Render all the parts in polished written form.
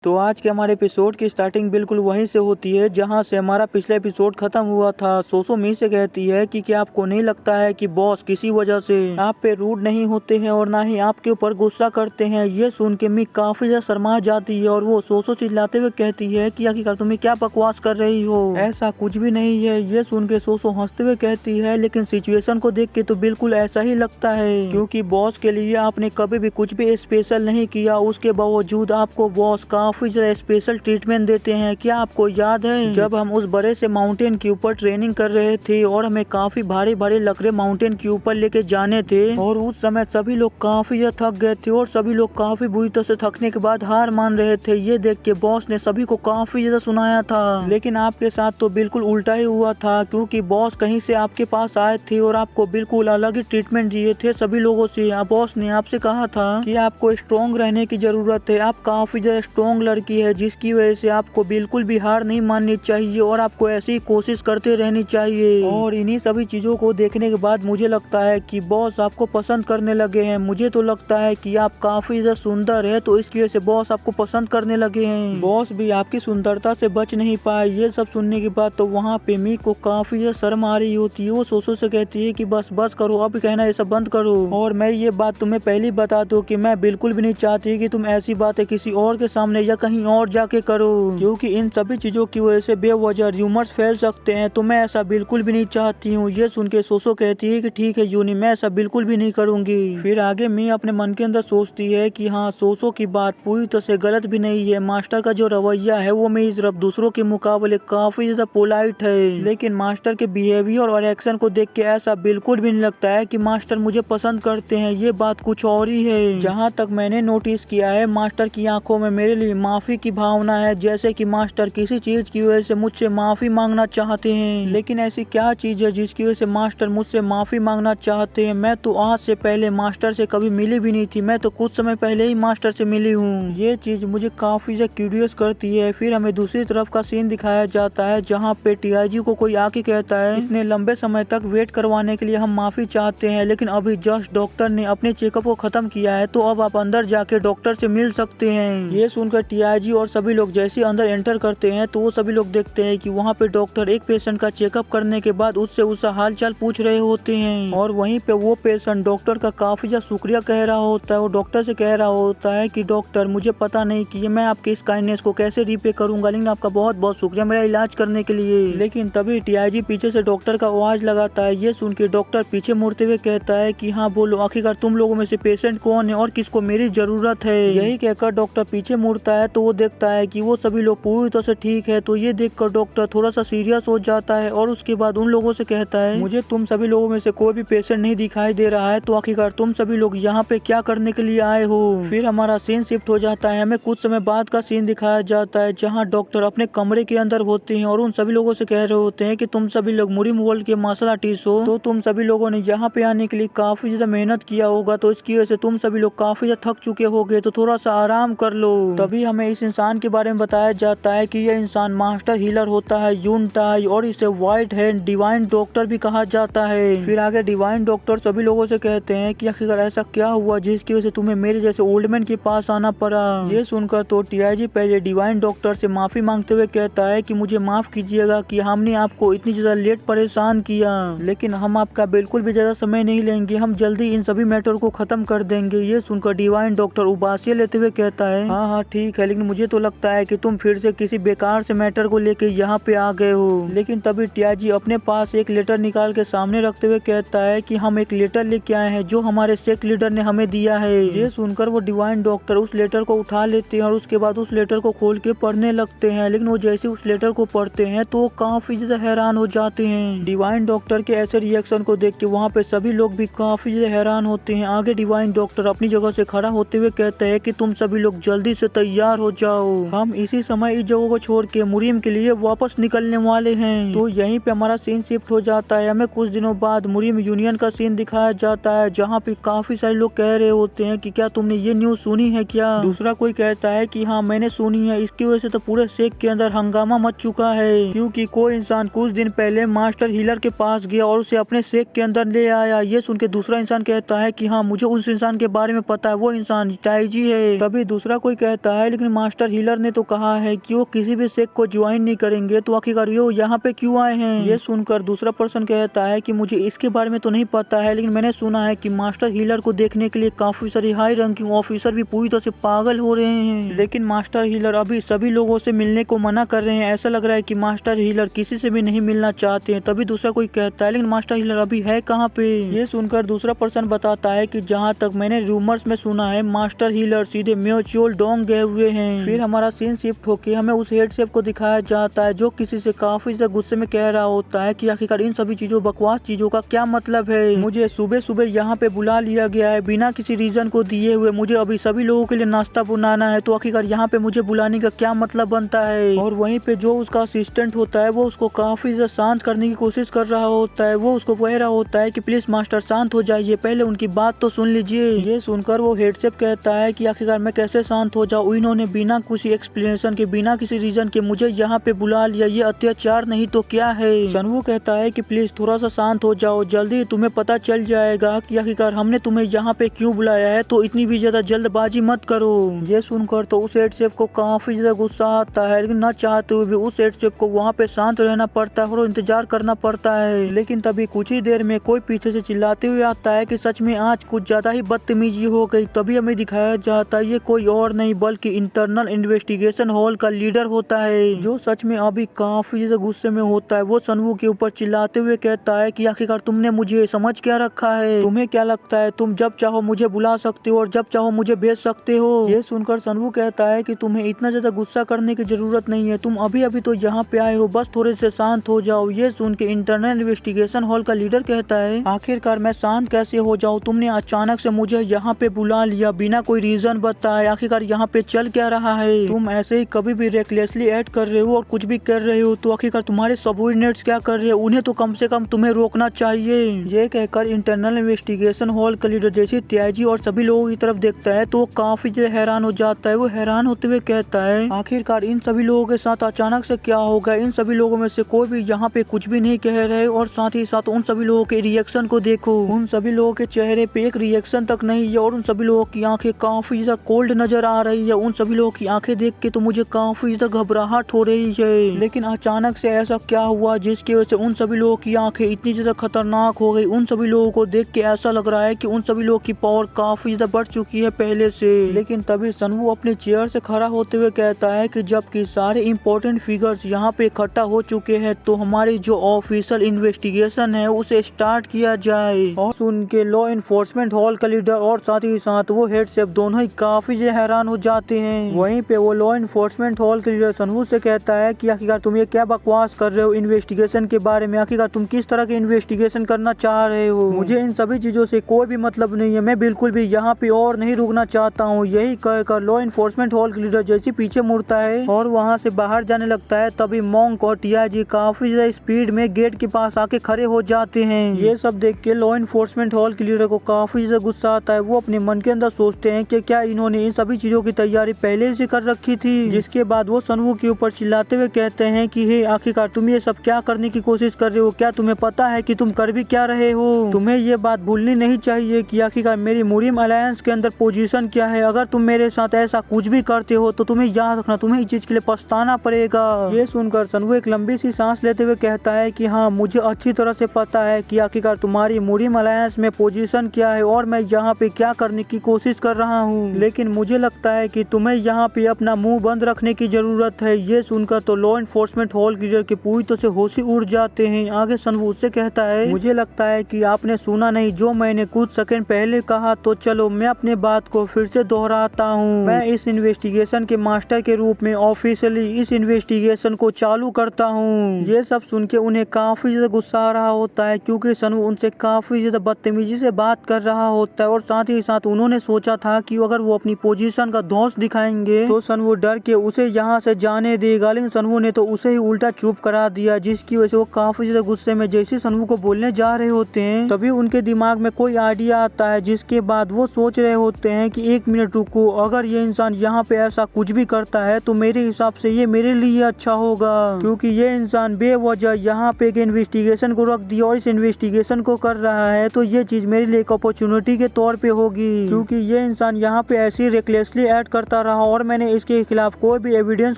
तो आज के हमारे एपिसोड की स्टार्टिंग बिल्कुल वहीं से होती है जहां से हमारा पिछला एपिसोड खत्म हुआ था। सोसो मी से कहती है कि क्या आपको नहीं लगता है कि बॉस किसी वजह से आप पे रूड नहीं होते हैं और ना ही आपके ऊपर गुस्सा करते हैं। ये सुन के मी काफी ज्यादा शर्मा जाती है और वो सोसो चिल्लाते हुए कहती है कि आखिरकार तुम्हें क्या बकवास कर रही हो, ऐसा कुछ भी नहीं है। ये सुन के सोसो हंसते हुए कहती है लेकिन सिचुएशन को देख के तो बिल्कुल ऐसा ही लगता है, क्योंकि बॉस के लिए आपने कभी भी कुछ भी स्पेशल नहीं किया, उसके बावजूद आपको बॉस काफी ज्यादा स्पेशल ट्रीटमेंट देते हैं। क्या आपको याद है जब हम उस बड़े से माउंटेन के ऊपर ट्रेनिंग कर रहे थे और हमें काफी भारी भारी लकड़े माउंटेन के ऊपर लेके जाने थे और उस समय सभी लोग काफी ज्यादा थक गए थे और सभी लोग काफी बुरी तरह से थकने के बाद हार मान रहे थे। ये देख के बॉस ने सभी को काफी ज्यादा सुनाया था, लेकिन आपके साथ तो बिल्कुल उल्टा ही हुआ था, क्योंकि बॉस कहीं से आपके पास आए थे और आपको बिल्कुल अलग ही ट्रीटमेंट दिए थे सभी लोगों से। बॉस ने आपसे कहा था कि आपको स्ट्रॉन्ग रहने की जरूरत है, आप काफी ज्यादा स्ट्रॉन्ग लड़की है जिसकी वजह से आपको बिल्कुल भी हार नहीं माननी चाहिए और आपको ऐसी कोशिश करते रहनी चाहिए। और इन्हीं सभी चीजों को देखने के बाद मुझे लगता है कि बॉस आपको पसंद करने लगे हैं। मुझे तो लगता है कि आप काफी ज्यादा सुंदर है तो इसकी वजह से बॉस आपको पसंद करने लगे हैं। बॉस भी आपकी सुंदरता से बच नहीं पाए। ये सब सुनने के बाद तो वहाँ पे मी को काफी ज्यादा शर्म आ रही होती है। वो सोसो से कहती है कि बस बस करो, अब कहना ये सब बंद करो। और मैं ये बात तुम्हें पहले बता दूं कि मैं बिल्कुल भी नहीं चाहती कि तुम ऐसी बातें किसी और के सामने या कहीं और जाके करो, क्योंकि इन सभी चीजों की वजह से बेवजह र्यूमर्स फैल सकते हैं। तो मैं ऐसा बिल्कुल भी नहीं चाहती हूँ। ये सुन के सोसो कहती है कि ठीक है यूनी, मैं ऐसा बिल्कुल भी नहीं करूंगी। फिर आगे मी अपने मन के अंदर सोचती है कि हाँ, सोसो की बात पूरी तरह से गलत भी नहीं है। मास्टर का जो रवैया है वो मेरी तरफ दूसरों के मुकाबले काफी ज्यादा पोलाइट है, लेकिन मास्टर के बिहेवियर और एक्शन को देख के ऐसा बिल्कुल भी नहीं लगता है कि मास्टर मुझे पसंद करते हैं। ये बात कुछ और ही है। जहाँ तक मैंने नोटिस किया है, मास्टर की आंखों में मेरे लिए माफी की भावना है, जैसे कि मास्टर किसी चीज की वजह से मुझसे माफी मांगना चाहते हैं। लेकिन ऐसी क्या चीज है जिसकी वजह से मास्टर मुझसे माफी मांगना चाहते हैं? मैं तो आज से पहले मास्टर से कभी मिली भी नहीं थी, मैं तो कुछ समय पहले ही मास्टर से मिली हूँ। ये चीज मुझे काफी ज्यादा क्यूरियस करती है। फिर हमें दूसरी तरफ का सीन दिखाया जाता है जहाँ पे टीआईजी को कोई आके कहता है इतने लंबे समय तक वेट करवाने के लिए हम माफी चाहते हैं, लेकिन अभी जस्ट डॉक्टर ने अपने चेकअप को खत्म किया है तो अब आप अंदर जाके डॉक्टर से मिल सकते हैं। ये सुनकर टीआईजी और सभी लोग जैसे अंदर एंटर करते हैं तो वो सभी लोग देखते हैं कि वहाँ पे डॉक्टर एक पेशेंट का चेकअप करने के बाद उससे उसका हालचाल पूछ रहे होते हैं और वहीं पे वो पेशेंट डॉक्टर का काफी ज्यादा शुक्रिया कह रहा होता है। वो डॉक्टर से कह रहा होता है कि डॉक्टर, मुझे पता नहीं कि मैं आपके इस काइंडनेस को कैसे रीपे करूंगा, लेकिन आपका बहुत बहुत शुक्रिया मेरा इलाज करने के लिए। लेकिन तभी टीआईजी पीछे से डॉक्टर का आवाज लगाता है। ये सुन के डॉक्टर पीछे मुड़ते हुए कहता है कि हाँ बोलो, आखिरकार तुम लोगों में से पेशेंट कौन है और किसको मेरी जरूरत है। यही कहकर डॉक्टर पीछे मुड़ता है तो वो देखता है कि वो सभी लोग पूरी तरह से ठीक है। तो ये देखकर डॉक्टर थोड़ा सा सीरियस हो जाता है और उसके बाद उन लोगों से कहता है मुझे तुम सभी लोगों में से कोई भी पेशेंट नहीं दिखाई दे रहा है, तो आखिरकार तुम सभी लोग यहाँ पे क्या करने के लिए आए हो। फिर हमारा सीन शिफ्ट हो जाता है। हमें कुछ समय बाद का सीन दिखाया जाता है जहाँ डॉक्टर अपने कमरे के अंदर होते हैं और उन सभी लोगों से कह रहे होते हैं कि तुम सभी लोग मुरीम वर्ल्ड के मार्शल आर्टिस्ट हो, तो तुम सभी लोगों ने यहाँ पे आने के लिए काफी ज्यादा मेहनत किया होगा, तो इसकी वजह से तुम सभी लोग काफी ज्यादा थक चुके होगे, तो थोड़ा सा आराम कर लो। तभी हमें इस इंसान के बारे में बताया जाता है कि यह इंसान मास्टर हीलर होता है, यूनटाई, और इसे व्हाइट हैंड डिवाइन डॉक्टर भी कहा जाता है। फिर आगे डिवाइन डॉक्टर सभी लोगों से कहते हैं कि आखिरकार ऐसा क्या हुआ जिसकी वजह से तुम्हें मेरे जैसे ओल्ड मैन के पास आना पड़ा। ये सुनकर तो टीआईजी पहले डिवाइन डॉक्टर से माफी मांगते हुए कहता है कि मुझे माफ कीजिएगा कि हमने आपको इतनी ज्यादा लेट परेशान किया, लेकिन हम आपका बिल्कुल भी ज्यादा समय नहीं लेंगे, हम जल्दी इन सभी मैटर को खत्म कर देंगे। ये सुनकर डिवाइन डॉक्टर उबासियां लेते हुए कहता है हाँ हाँ ठीक है, लेकिन मुझे तो लगता है कि तुम फिर से किसी बेकार से मैटर को लेके यहाँ पे आ गए हो। लेकिन तभी टीआईजी अपने पास एक लेटर निकाल के सामने रखते हुए कहता है कि हम एक लेटर लेके आए हैं जो हमारे सेक्ट लीडर ने हमें दिया है। ये सुनकर वो डिवाइन डॉक्टर उस लेटर को उठा लेते हैं और उसके बाद उस लेटर को खोल के पढ़ने लगते हैं। लेकिन वो जैसे उस लेटर को पढ़ते हैं तो वो काफी ज्यादा हैरान हो जाते हैं। डिवाइन डॉक्टर के ऐसे रिएक्शन को देख के वहाँ पे सभी लोग भी काफी ज्यादा हैरान होते हैं। आगे डिवाइन डॉक्टर अपनी जगह से खड़ा होते हुए कहते हैं कि तुम सभी लोग जल्दी से तैयार हो जाओ, हम इसी समय इस जगह को छोड़ के मुरीम के लिए वापस निकलने वाले हैं। तो यहीं पे हमारा सीन शिफ्ट हो जाता है। हमें कुछ दिनों बाद मुरीम यूनियन का सीन दिखाया जाता है जहाँ पे काफी सारे लोग कह रहे होते हैं कि क्या तुमने ये न्यूज सुनी है क्या। दूसरा कोई कहता है कि हाँ मैंने सुनी है, इसकी वजह से तो पूरे सेक्ट के अंदर हंगामा मच चुका है, क्योंकि कोई इंसान कुछ दिन पहले मास्टर हीलर के पास गया और उसे अपने सेक्ट के अंदर ले आया। ये सुन के दूसरा इंसान कहता है कि हाँ मुझे उस इंसान के बारे में पता है, वो इंसान टीआईजी है। तभी दूसरा कोई कहता है लेकिन मास्टर हीलर ने तो कहा है कि वो किसी भी सेक्ट को ज्वाइन नहीं करेंगे, तो आखिरकार वो यहाँ पे क्यों आए हैं। ये सुनकर दूसरा पर्सन कहता है कि मुझे इसके बारे में तो नहीं पता है, लेकिन मैंने सुना है कि मास्टर हीलर को देखने के लिए काफी सारे हाई रैंकिंग ऑफिसर भी पूरी तरह से पागल हो रहे हैं। लेकिन मास्टर हीलर अभी सभी लोगों से मिलने को मना कर रहे हैं। ऐसा लग रहा है कि मास्टर हीलर किसी से भी नहीं मिलना चाहते हैं। तभी दूसरा कोई कहता है लेकिन मास्टर हीलर अभी है कहाँ पे। ये सुनकर दूसरा पर्सन बताता है कि जहाँ तक मैंने रूमर्स में सुना है, मास्टर हीलर सीधे म्यूचुअल डोंग गए हुए हैं। फिर हमारा सीन शिफ्ट होके हमें उस हेड शेफ को दिखाया जाता है जो किसी से काफी ज्यादा गुस्से में कह रहा होता है कि आखिरकार इन सभी चीजों बकवास चीजों का क्या मतलब है। मुझे सुबह सुबह यहाँ पे बुला लिया गया है बिना किसी रीजन को दिए हुए। मुझे अभी सभी लोगों के लिए नाश्ता बनाना है, तो आखिरकार यहाँ पे मुझे बुलाने का क्या मतलब बनता है। और वहीं पे जो उसका असिस्टेंट होता है वो उसको काफी ज्यादा शांत करने की कोशिश कर रहा होता है। वो उसको कह रहा होता है कि प्लीज मास्टर शांत हो जाइए, पहले उनकी बात तो सुन लीजिए। ये सुनकर वो हेड शेफ कहता है कि आखिरकार मैं कैसे शांत हो जाऊँ, इन्होंने बिना किसी एक्सप्लेनेशन के, बिना किसी रीजन के मुझे यहाँ पे बुला लिया, ये अत्याचार नहीं तो क्या है। सनवू कहता है कि प्लीज थोड़ा सा शांत हो जाओ, जल्दी तुम्हें पता चल जाएगा कि आखिरकार हमने तुम्हें यहाँ पे क्यों बुलाया है, तो इतनी भी ज्यादा जल्दबाजी मत करो। ये सुनकर तो उस हेड शेफ को काफी ज्यादा गुस्सा आता है, लेकिन न चाहते हुए भी उस हेड शेफ को वहाँ पे शांत रहना पड़ता है और इंतजार करना पड़ता है। लेकिन तभी कुछ ही देर में कोई पीछे से चिल्लाते हुए आता है कि सच में आज कुछ ज्यादा ही बदतमीजी हो गई। तभी हमें दिखाया जाता है ये कोई और नहीं बल्कि इंटरनल इन्वेस्टिगेशन हॉल का लीडर होता है, जो सच में अभी काफी ज्यादा गुस्से में होता है। वो सनवू के ऊपर चिल्लाते हुए कहता है कि आखिरकार तुमने मुझे समझ क्या रखा है, तुम्हें क्या लगता है तुम जब चाहो मुझे बुला सकते हो और जब चाहो मुझे भेज सकते हो। ये सुनकर सनवू कहता है कि तुम्हें इतना ज्यादा गुस्सा करने की जरूरत नहीं है, तुम अभी अभी तो यहाँ पे आए हो, बस थोड़े से शांत हो जाओ। ये सुन के इंटरनल इन्वेस्टिगेशन हॉल का लीडर कहता है आखिरकार मैं शांत कैसे हो जाऊँ, तुमने अचानक से मुझे यहाँ पे बुला लिया बिना कोई रीजन बताए, आखिरकार यहाँ पे चल क्या रहा है। तुम ऐसे ही कभी भी रेकलेसली एक्ट कर रहे हो और कुछ भी कर रहे हो, तो आखिरकार तुम्हारे सबऑर्डिनेट्स क्या कर रहे हैं, उन्हें तो कम से कम तुम्हें रोकना चाहिए। ये कहकर इंटरनल इन्वेस्टिगेशन हॉल का लीडर जैसे त्याजी और सभी लोगों की तरफ देखता है तो वो काफी ज्यादा हैरान हो जाता है। वो हैरान होते हुए कहता है आखिरकार इन सभी लोगों के साथ अचानक से क्या हो गया, इन सभी लोगों में से कोई भी यहाँ पे कुछ भी नहीं कह रहे और साथ ही साथ उन सभी लोगों के रिएक्शन को देखो, उन सभी लोगों के चेहरे पे एक रिएक्शन तक नहीं है और उन सभी लोगों की आंखें काफी ज्यादा कोल्ड नजर आ रही है। उन सभी लोगों की आंखें देख के तो मुझे काफी ज्यादा घबराहट हो रही है। लेकिन अचानक से ऐसा क्या हुआ जिसकी वजह से उन सभी लोगों की आंखें इतनी ज्यादा खतरनाक हो गई। उन सभी लोगों को देख के ऐसा लग रहा है कि उन सभी लोगों की पावर काफी ज्यादा बढ़ चुकी है पहले से। लेकिन तभी सनवू अपने चेयर से खड़ा होते हुए कहता है कि जबकि सारे इम्पोर्टेंट फिगर्स यहाँ पे इकट्ठा हो चुके हैं, तो हमारी जो ऑफिशियल इन्वेस्टिगेशन है उसे स्टार्ट किया जाए। और सुन के लॉ इन्फोर्समेंट हॉल का लीडर और साथ ही साथ वो हेड शेफ दोनों ही काफी हैरान हो जाते हैं। वहीं पे वो लॉ इन्फोर्समेंट हॉल के लीडर सनवू से कहता है कि आखिरकार तुम ये क्या बकवास कर रहे हो इन्वेस्टिगेशन के बारे में, आखिरकार तुम किस तरह की इन्वेस्टिगेशन करना चाह रहे हो, मुझे इन सभी चीजों से कोई भी मतलब नहीं है, मैं बिल्कुल भी यहाँ पे और नहीं रुकना चाहता हूँ। यही कहकर लॉ इन्फोर्समेंट हॉल के लीडर जैसे पीछे मुड़ता है और वहाँ से बाहर जाने लगता है, तभी मोंक और टीआईजी काफी ज्यादा स्पीड में गेट के पास आके खड़े हो जाते हैं। ये सब देख के लॉ इन्फोर्समेंट हॉल के लीडर को काफी ज्यादा गुस्सा आता है। वो अपने मन के अंदर सोचते हैं कि क्या इन्होंने इन सभी चीजों की तैयारी पहले से कर रखी थी। जिसके बाद वो सनवू के ऊपर चिल्लाते हुए कहते हैं कि हे आखिरकार तुम ये सब क्या करने की कोशिश कर रहे हो, क्या तुम्हें पता है कि तुम कर भी क्या रहे हो। तुम्हें ये बात भूलनी नहीं चाहिए कि आखिरकार मेरी मुरिम अलायंस के अंदर पोजीशन क्या है। अगर तुम मेरे साथ ऐसा कुछ भी करते हो तो तुम्हें याद रखना, तुम्हें इस चीज के लिए पछताना पड़ेगा। ये सुनकर सनवू एक लंबी सी सांस लेते हुए कहता है कि हाँ, मुझे अच्छी तरह से पता है कि आखिरकार तुम्हारी मुरिम अलायंस में पोजीशन क्या है और मैं यहाँ पे क्या करने की कोशिश कर रहा हूँ, लेकिन मुझे लगता है कि तुम्हें यहाँ पे अपना मुंह बंद रखने की जरूरत है। ये सुनकर तो लॉ इन्फोर्समेंट हॉल लीडर के पूरी तरह से होश उड़ जाते हैं। आगे सनवू उससे कहता है मुझे लगता है कि आपने सुना नहीं जो मैंने कुछ सेकंड पहले कहा, तो चलो मैं अपने बात को फिर से दोहराता हूँ। मैं इस इन्वेस्टिगेशन के मास्टर के रूप में ऑफिशियली इस इन्वेस्टिगेशन को चालू करता हूँ। ये सब सुन के उन्हें काफी ज्यादा गुस्सा आ रहा होता है क्योंकि सनवू उनसे काफी ज्यादा बदतमीजी से बात कर रहा होता है और साथ ही साथ उन्होंने सोचा था कि अगर वो अपनी पोजीशन का धौंस दिखाएंगे तो सनवू डर के उसे यहाँ से जाने देगा, लेकिन सनवू ने तो उसे ही उल्टा चुप करा दिया, जिसकी वजह से वो काफी ज्यादा गुस्से में जैसे सनवू को बोलने जा रहे होते हैं तभी उनके दिमाग में कोई आइडिया आता है, जिसके बाद वो सोच रहे होते हैं कि एक मिनट रुको, अगर ये इंसान यहाँ पे ऐसा कुछ भी करता है तो मेरे हिसाब से ये मेरे लिए अच्छा होगा, क्योंकि ये इंसान बेवजह यहाँ पे एक इन्वेस्टिगेशन को रख दिया और इस इन्वेस्टिगेशन को कर रहा है, तो ये चीज मेरे लिए एक अपॉर्चुनिटी के तौर पे होगी, क्योंकि ये इंसान यहाँ पे ऐसे रेकलेसली एक्ट करता करता रहा और मैंने इसके खिलाफ कोई भी एविडेंस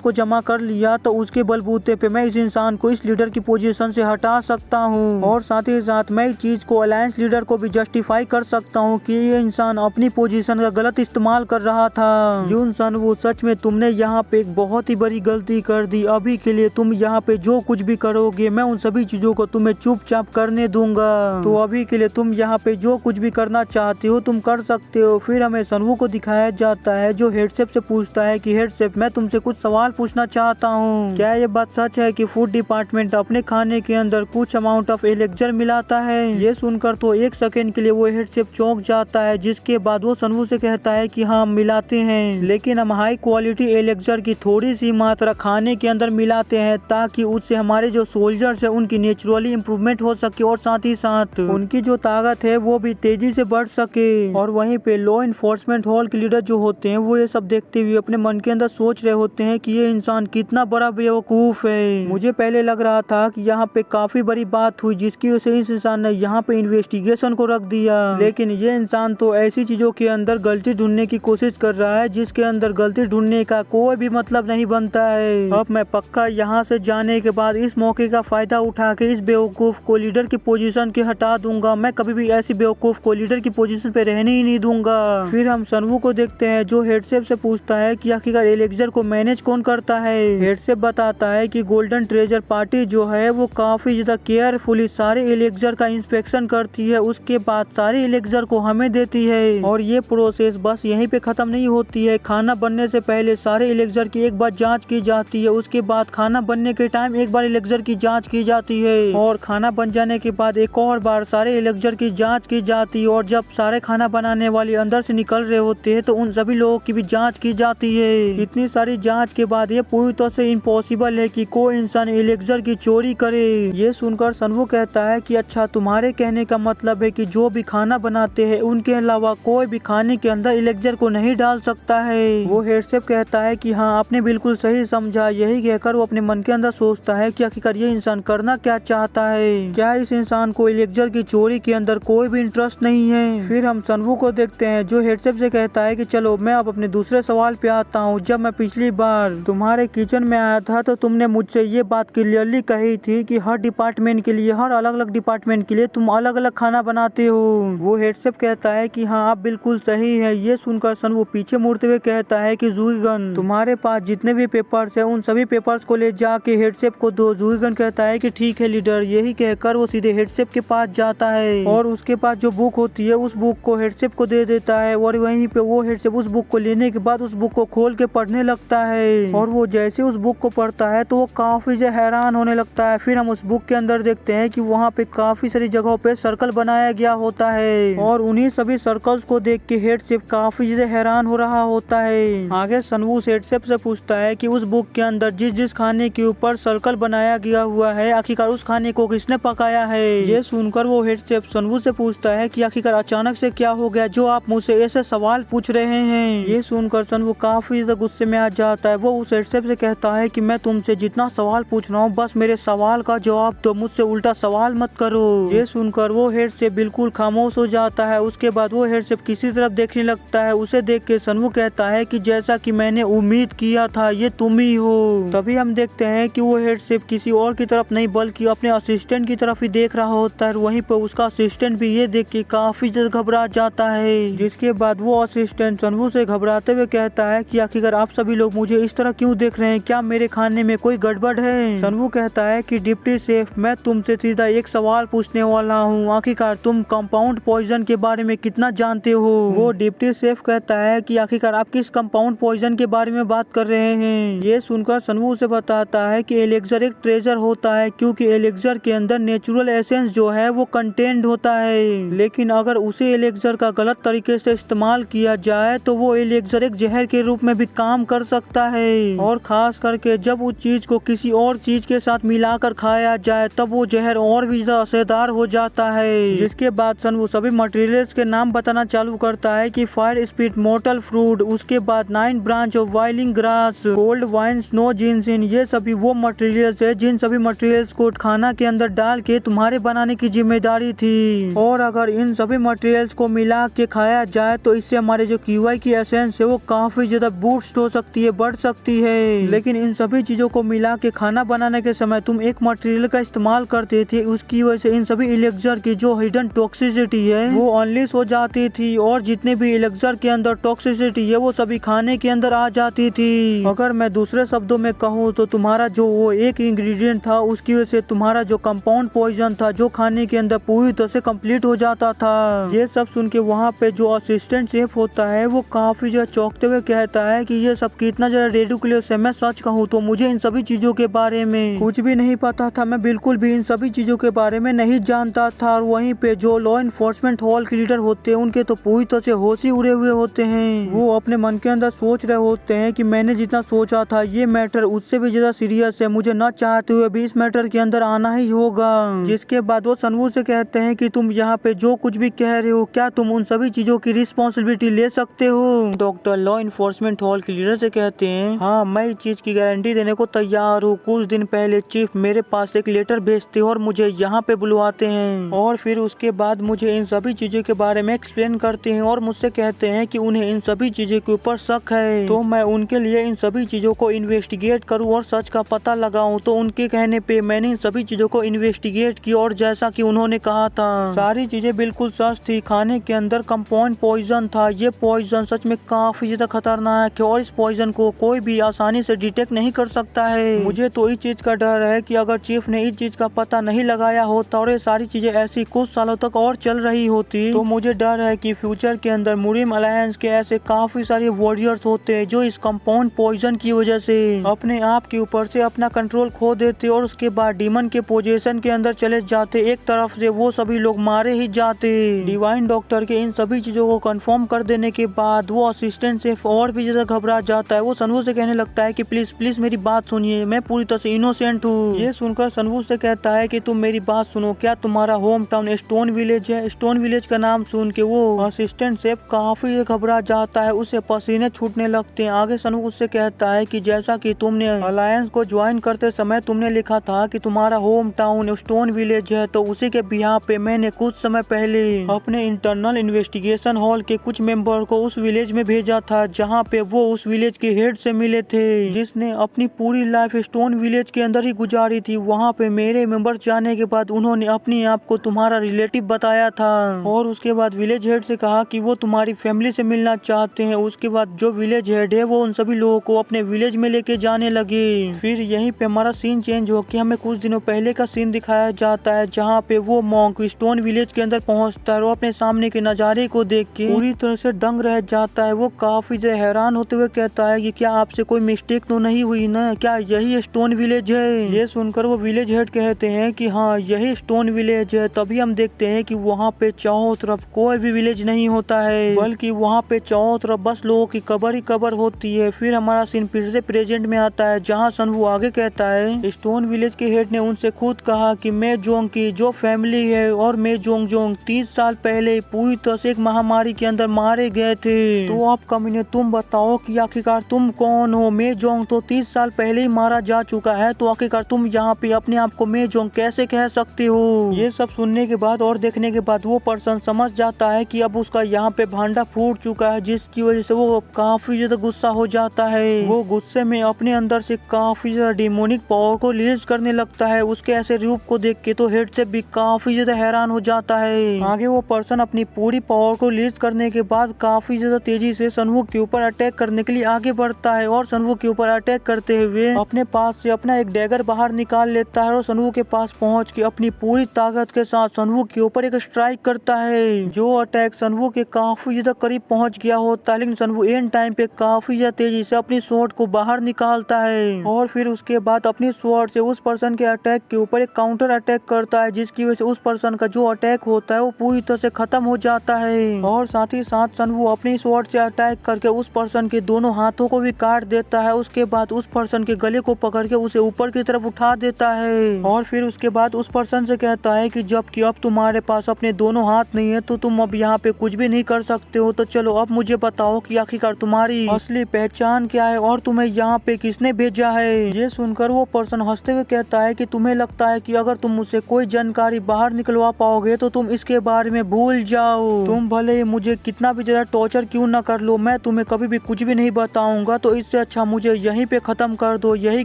को जमा कर लिया तो उसके बलबूते पे मैं इस इंसान को इस लीडर की पोजीशन से हटा सकता हूँ और साथ ही साथ मैं इस चीज को अलायंस लीडर को भी जस्टिफाई कर सकता हूँ कि ये इंसान अपनी पोजीशन का गलत इस्तेमाल कर रहा था। यून सन वो सच में तुमने यहाँ पे एक बहुत ही बड़ी गलती कर दी। अभी के लिए तुम यहाँ पे जो कुछ भी करोगे मैं उन सभी चीजों को तुम्हें चुपचाप करने दूंगा। तो अभी के लिए तुम यहाँ पे जो कुछ भी करना चाहते हो तुम कर सकते हो। फिर हमें सनवू को दिखाया जाता है जो हेडसेफ से पूछता है कि हेडसेफ मैं तुमसे कुछ सवाल पूछना चाहता हूँ, क्या ये बात सच है कि फूड डिपार्टमेंट अपने खाने के अंदर कुछ अमाउंट ऑफ एलेक्जर मिलाता है। ये सुनकर तो एक सेकेंड के लिए वो हेडसेफ चौंक जाता है, जिसके बाद वो सनवू से कहता है कि हाँ मिलाते हैं, लेकिन हम हाई क्वालिटी एलेक्जर की थोड़ी सी मात्रा खाने के अंदर मिलाते हैं ताकि उससे हमारे जो सोल्जर्स है उनकी नेचुरली इम्प्रूवमेंट हो सके और साथ ही साथ उनकी जो ताकत है वो भी तेजी से बढ़ सके। और वहीं पे लॉ इन्फोर्समेंट हॉल के लीडर जो होते हैं वो ये सब देखते हुए अपने मन के अंदर सोच रहे होते हैं कि ये इंसान कितना बड़ा बेवकूफ है। मुझे पहले लग रहा था कि यहाँ पे काफी बड़ी बात हुई जिसकी वजह से इस इंसान ने यहाँ पे इन्वेस्टिगेशन को रख दिया, लेकिन ये इंसान तो ऐसी चीजों के अंदर गलती ढूंढने की कोशिश कर रहा है जिसके अंदर गलती ढूंढने का कोई भी मतलब नहीं बनता है। अब मैं पक्का यहाँ से जाने के बाद इस मौके का फायदा उठा के इस बेवकूफ को लीडर की पोजीशन के हटा दूंगा। मैं कभी भी ऐसी बेवकूफ को लीडर की पोजीशन पे रहने ही नहीं दूंगा। फिर हम सनवू को देखते हैं जो हेडसेफ से पूछता है कि आखिरकार एलेक्जर को मैनेज कौन करता है। हेडसेफ बताता है कि गोल्डन ट्रेजर पार्टी जो है वो काफी ज्यादा केयरफुली सारे एलेक्जर का इंस्पेक्शन करती है, उसके बाद सारे एलेक्जर को हमें देती है। और ये प्रोसेस बस यहीं पे खत्म नहीं होती है, खाना बनने से पहले सारे एलेक्जर की एक बार जांच की जाती है, उसके बाद खाना बनने के टाइम एक बार एलेक्जर की जांच की जाती है और खाना बन जाने के बाद एक और बार सारे एलेक्जर की जांच की जाती है। और जब सारे खाना बनाने वाले अंदर से निकल रहे होते हैं तो उन सभी लोगों की भी जांच की जाती है। इतनी सारी जांच के बाद ये पूरी तरह से इम्पॉसिबल है कि कोई इंसान एलेक्जर की चोरी करे। ये सुनकर सनवू कहता है कि अच्छा तुम्हारे कहने का मतलब है कि जो भी खाना बनाते हैं उनके अलावा कोई भी खाने के अंदर एलेक्जर को नहीं डाल सकता है। वो हेडसेफ कहता है कि हाँ आपने बिल्कुल सही समझा। यही कहकर वो अपने मन के अंदर सोचता है कि आखिरकार ये इंसान करना क्या चाहता है, क्या इस इंसान को एलेक्जर की चोरी के अंदर कोई भी इंटरेस्ट नहीं है। फिर हम सनवू को देखते हैं जो हेडसेफ से कहता है कि चलो मैं अब अपने दूसरे सवाल पे आता हूँ। जब मैं पिछली बार तुम्हारे किचन में आया था तो तुमने मुझसे ये बात क्लियरली कही थी कि हर डिपार्टमेंट के लिए, हर अलग अलग डिपार्टमेंट के लिए तुम अलग अलग खाना बनाते हो। वो हेडसेफ कहता है कि हाँ आप बिल्कुल सही है। ये सुनकर सनवू पीछे मुड़ते हुए कहता है कि जूगन तुम्हारे पास जितने भी पेपर्स है उन सभी पेपर्स को ले जाके हेडसेफ को दो। जूगन कहता है कि ठीक है लीडर। यही कहकर वो सीधे हेडसेफ के पास जाता है और उसके पास जो बुक होती है उस बुक को हेडसेफ को दे देता है और वहीं पे वो हेडसेफ उस बुक को लेने के बाद उस बुक को खोल के पढ़ने लगता है और वो जैसे उस बुक को पढ़ता है तो वो काफी ज्यादा हैरान होने लगता है। फिर हम उस बुक के अंदर देखते हैं कि वहाँ पे काफी सारी जगहों पे सर्कल बनाया गया होता है और उन्हीं सभी सर्कल्स को देख के हेडसेफ काफी ज्यादा हैरान हो रहा होता है। आगे सनवू हेडसेफ से पूछता है कि उस बुक के अंदर जिस जिस खाने के ऊपर सर्कल बनाया गया हुआ है आखिरकार उस खाने को किसने पकाया है। ये सुनकर वो हेडसेफ सनवू से पूछता है कि आखिरकार अचानक से क्या हो गया जो आप मुझसे ऐसे सवाल पूछ रहे हैं। ये सुनकर सनवू काफी ज्यादा गुस्से में आ जाता है। वो उस हेडसेफ से कहता है कि मैं तुमसे जितना सवाल पूछ रहा हूँ बस मेरे सवाल का जवाब दो, मुझसे उल्टा सवाल मत करो। ये सुनकर वो हेडसेफ बिल्कुल खामोश हो जाता है। उसके बाद वो हेडसेफ किसी तरफ देखने लगता है। उसे देख के सनवू कहता है कि जैसा कि मैंने उम्मीद किया था ये तुम ही हो। तभी हम देखते हैं कि वो हेडसेफ किसी और की तरफ नहीं बल्कि अपने असिस्टेंट की तरफ ही देख रहा होता है। वहीं पर उसका असिस्टेंट भी ये देख के काफी ज्यादा घबरा जाता है। जिसके बाद वो असिस्टेंट सनवू से घबराते हुए कहता है कि आखिरकार आप सभी लोग मुझे इस तरह क्यों देख रहे हैं, क्या मेरे खाने में कोई गड़बड़ है। सनवू कहता है कि डिप्टी शेफ मैं तुमसे सीधा एक सवाल पूछने वाला हूँ, आखिरकार तुम कंपाउंड पॉइजन के बारे में कितना जानते हो। वो डिप्टी शेफ कहता है कि आखिरकार आप किस कंपाउंड पॉइजन के बारे में बात कर रहे हैं। ये सुनकर सनवू उसे बताता है कि एलेक्जर एक ट्रेजर होता है क्योंकि एलेक्जर के अंदर नेचुरल एसेंस जो है वो कंटेन्ड होता है, लेकिन अगर उसे एलेक्जर का गलत तरीके से इस्तेमाल किया जाए तो वो एलेक्जर एक जहर के रूप में भी काम कर सकता है और खास करके जब उस चीज को किसी और चीज के साथ मिलाकर खाया जाए तब वो जहर और भी ज्यादा असरदार हो जाता है। जिसके बाद सनवू सभी मटेरियल्स के नाम बताना चालू करता है कि फायर स्पीड मोर्टल फ्रूट, उसके बाद 9 branch of wailing grass, cold wine, snow ginseng, ये सभी वो मटेरियल्स है जिन सभी मटेरियल्स को खाना के अंदर डाल के तुम्हारे बनाने की जिम्मेदारी थी और अगर इन सभी मटेरियल्स को मिला के खाया जाए तो इससे हमारे जो क्यूआई की एसेंस है वो काफी ज्यादा बूस्ट हो सकती है, बढ़ सकती है। लेकिन इन सभी चीजों को मिला के खाना बनाने के समय तुम एक मटेरियल का इस्तेमाल करते थे, उसकी वजह से इन सभी एलिक्सर की जो हिडन टॉक्सिसिटी है वो अनलिश हो जाती थी और जितने भी एलिक्सर के अंदर टॉक्सिसिटी है वो सभी खाने के अंदर आ जाती थी। अगर मैं दूसरे शब्दों में कहूँ तो तुम्हारा जो वो एक इंग्रेडिएंट था उसकी वजह से तुम्हारा जो कंपाउंड पॉइजन था जो खाने के अंदर पूरी तरह से कंप्लीट हो जाता था। ये सब सुन के वहाँ पे जो असिस्टेंट शेफ होता है वो काफी ज्यादा चौंकते हुए कहता है कि ये सब कितना ज्यादा रेडिकुलस है। मैं सच कहूँ तो मुझे इन सभी चीजों के बारे में कुछ भी नहीं पता था, मैं बिल्कुल भी इन सभी चीजों के बारे में नहीं जानता था। और वहीं पे जो लॉ इन्फोर्समेंट हॉल के लीडर होते हैं उनके तो पूरी तरह से होश ही उड़े हुए होते हैं। वो अपने मन के अंदर सोच रहे होते हैं कि मैंने जितना सोचा था ये मैटर उससे भी ज्यादा सीरियस है, मुझे न चाहते हुए भी इस मैटर के अंदर आना ही होगा। जिसके बाद वो सनवू से कहते हैं कि तुम यहाँ पे जो कुछ भी कह रहे हो क्या तुम उन सभी चीजों की रिस्पॉन्सिबिलिटी ले सकते हो। डॉक्टर लॉ इन्फोर्समेंट हॉल के लीडर से कहते हैं हाँ मैं इस चीज की गारंटी देने को तैयार हूँ। कुछ दिन पहले चीफ मेरे पास एक लेटर भेजते और मुझे यहाँ पे बुलवाते हैं और फिर उसके बाद मुझे इन सभी चीजों के बारे में एक्सप्लेन करते हैं और मुझसे कहते हैं कि उन्हें इन सभी चीजों के ऊपर शक है, तो मैं उनके लिए इन सभी चीजों को इन्वेस्टिगेट करूँ और सच का पता लगाऊं। तो उनके कहने पे मैंने इन सभी चीजों को इन्वेस्टिगेट किया और जैसा कि उन्होंने कहा था सारी चीजें बिल्कुल सच थी। खाने के अंदर कंपाउंड पॉइजन था, ये पॉइजन सच में काफी ज्यादा खतरनाक है और इस पॉइजन को कोई भी आसानी से डिटेक्ट नहीं कर सकता है। मुझे तो इस चीज का डर है कि अगर चीफ ने इस चीज का पता नहीं लगाया होता और ये सारी चीजें ऐसी कुछ सालों तक और चल रही होती तो मुझे डर है कि फ्यूचर के अंदर मुरिम अलायंस के ऐसे काफी सारे वॉरियर्स होते हैं जो इस कंपाउंड पॉइजन की वजह से अपने आप के ऊपर से अपना कंट्रोल खो देते और उसके बाद डीमन के पोजीशन के अंदर चले जाते। एक तरफ से वो सभी लोग मारे ही जाते। डिवाइन डॉक्टर के इन सभी चीजों को कंफर्म कर देने के बाद वो असिस्टेंट शेफ और भी ज्यादा घबरा जाता है। वो सनवू से कहने लगता है कि प्लीज प्लीज मेरी बात सुनिए, मैं पूरी तरह से इनोसेंट हूँ। ये सुनकर सनवू से कहता है कि तुम मेरी बात सुनो, क्या तुम्हारा होम टाउन स्टोन विलेज है? स्टोन विलेज का नाम सुन के वो असिस्टेंट शेफ काफी घबरा जाता है, उसे पसीने छूटने लगते हैं। आगे सनवू उससे कहता है कि जैसा कि तुमने अलायंस को ज्वाइन करते समय तुमने लिखा था कि तुम्हारा होम टाउन स्टोन विलेज है, तो उसी के बिहाफ पे मैंने कुछ समय पहले अपने इंटरनल इन्वेस्टिगेशन हॉल के कुछ मेंबर को उस विलेज में भेजा था जहाँ पे वो उस विलेज के हेड से मिले थे जिसने अपनी पूरी लाइफ स्टोन विलेज के अंदर ही गुजारी थी। वहाँ पे मेरे मेंबर्स जाने के बाद उन्होंने अपने आप को तुम्हारा रिलेटिव बताया था और उसके बाद विलेज हेड से कहा कि वो तुम्हारी फैमिली से मिलना चाहते हैं। उसके बाद जो विलेज हेड है वो उन सभी लोगों को अपने विलेज में लेके जाने लगे। फिर यहीं पे हमारा सीन चेंज हो के हमें कुछ दिनों पहले का सीन दिखाया जाता है जहाँ पे वो मॉन्क स्टोन विलेज के अंदर पहुँचता है और अपने सामने के नजारे को देख के पूरी तरह से दंग रह जाता है। वो काफी हैरान होते हुए कहता है कि क्या आपसे कोई मिस्टेक तो नहीं हुई ना, क्या यही स्टोन विलेज है? ये सुनकर वो विलेज हेड कहते हैं कि हाँ यही स्टोन विलेज है। तभी हम देखते हैं कि वहाँ पे चारों तरफ कोई भी विलेज नहीं होता है बल्कि वहाँ पे चारों तरफ बस लोगों की कबर ही कबर होती है। फिर हमारा सीन फिर से प्रेजेंट में आता है जहाँ सनवू आगे कहता है स्टोन विलेज के हेड ने उनसे खुद कहा कि मे जोंग की जो फैमिली है और मे जोंग 30 साल पहले पूरी तरह से एक महामारी के अंदर मारे गए थे। तो आप कमीने तुम बताओ कि आखिरकार तुम कौन हो? मे जोंग तो 30 साल पहले ही मारा जा चुका है, तो आखिरकार तुम यहाँ पे अपने आप को मे जोंग कैसे कह सकते हो? ये सब सुनने के बाद और देखने के बाद वो पर्सन समझ जाता है कि अब उसका यहाँ पे भांडा फूट चुका है, जिसकी वजह से वो काफी ज्यादा गुस्सा हो जाता है। वो गुस्से में अपने अंदर से काफी ज्यादा डिमोनिक पावर को रिलीज करने लगता है। उसके ऐसे रूप को देख के तो हेड से भी काफी ज्यादा हैरान हो जाता है। आगे वो पर्सन अपनी पूरी पावर को रिलीज करने के बाद काफी ज्यादा तेजी से सनवू के ऊपर अटैक करने के लिए आगे बढ़ता है और सनवू के ऊपर अटैक करते हुए अपने पास से अपना एक डैगर बाहर निकाल लेता है और सनवू के पास पहुंच के अपनी पूरी ताकत के साथ सनवू के ऊपर एक स्ट्राइक करता है। जो अटैक सनवू के काफी ज्यादा करीब पहुंच गया होता है, लेकिन सनवू एंड टाइम पे काफी ज्यादा तेजी से अपनी स्वॉर्ड को बाहर निकालता है और फिर उसके बाद अपनी स्वॉर्ड से उस पर्सन के अटैक के ऊपर एक काउंटर अटैक करता है, जिसकी वजह से उस पर्सन का जो अटैक होता है वो पूरी तरह से खत्म हो जाता है। और साथ ही साथ सनवू अपनी स्वॉर्ड से अटैक करके उस पर्सन के दोनों हाथों को भी काट देता है। उसके बाद उस पर्सन के गले को पकड़ के उसे ऊपर की तरफ उठा देता है और फिर उसके बाद उस पर्सन से कहता है कि जबकि अब तुम्हारे पास अपने दोनों हाथ नहीं है तो तुम अब यहाँ पे कुछ भी नहीं कर सकते हो, तो चलो अब मुझे बताओ कि आखिरकार तुम्हारी असली पहचान क्या है और तुम्हें यहाँ पे किसने भेजा है? ये सुनकर वो पर्सन हंसते हुए कहता है कि तुम्हें लगता है कि अगर तुम मुझसे कोई जानकारी बाहर निकलवा पाओगे तो तुम इसके बारे में भूल जाओ। तुम भले ही मुझे कितना भी ज्यादा टॉर्चर क्यों न कर लो, मैं मैं तुम्हें कभी भी कुछ भी नहीं बताऊंगा, तो इससे अच्छा मुझे यहीं पे खत्म कर दो। यही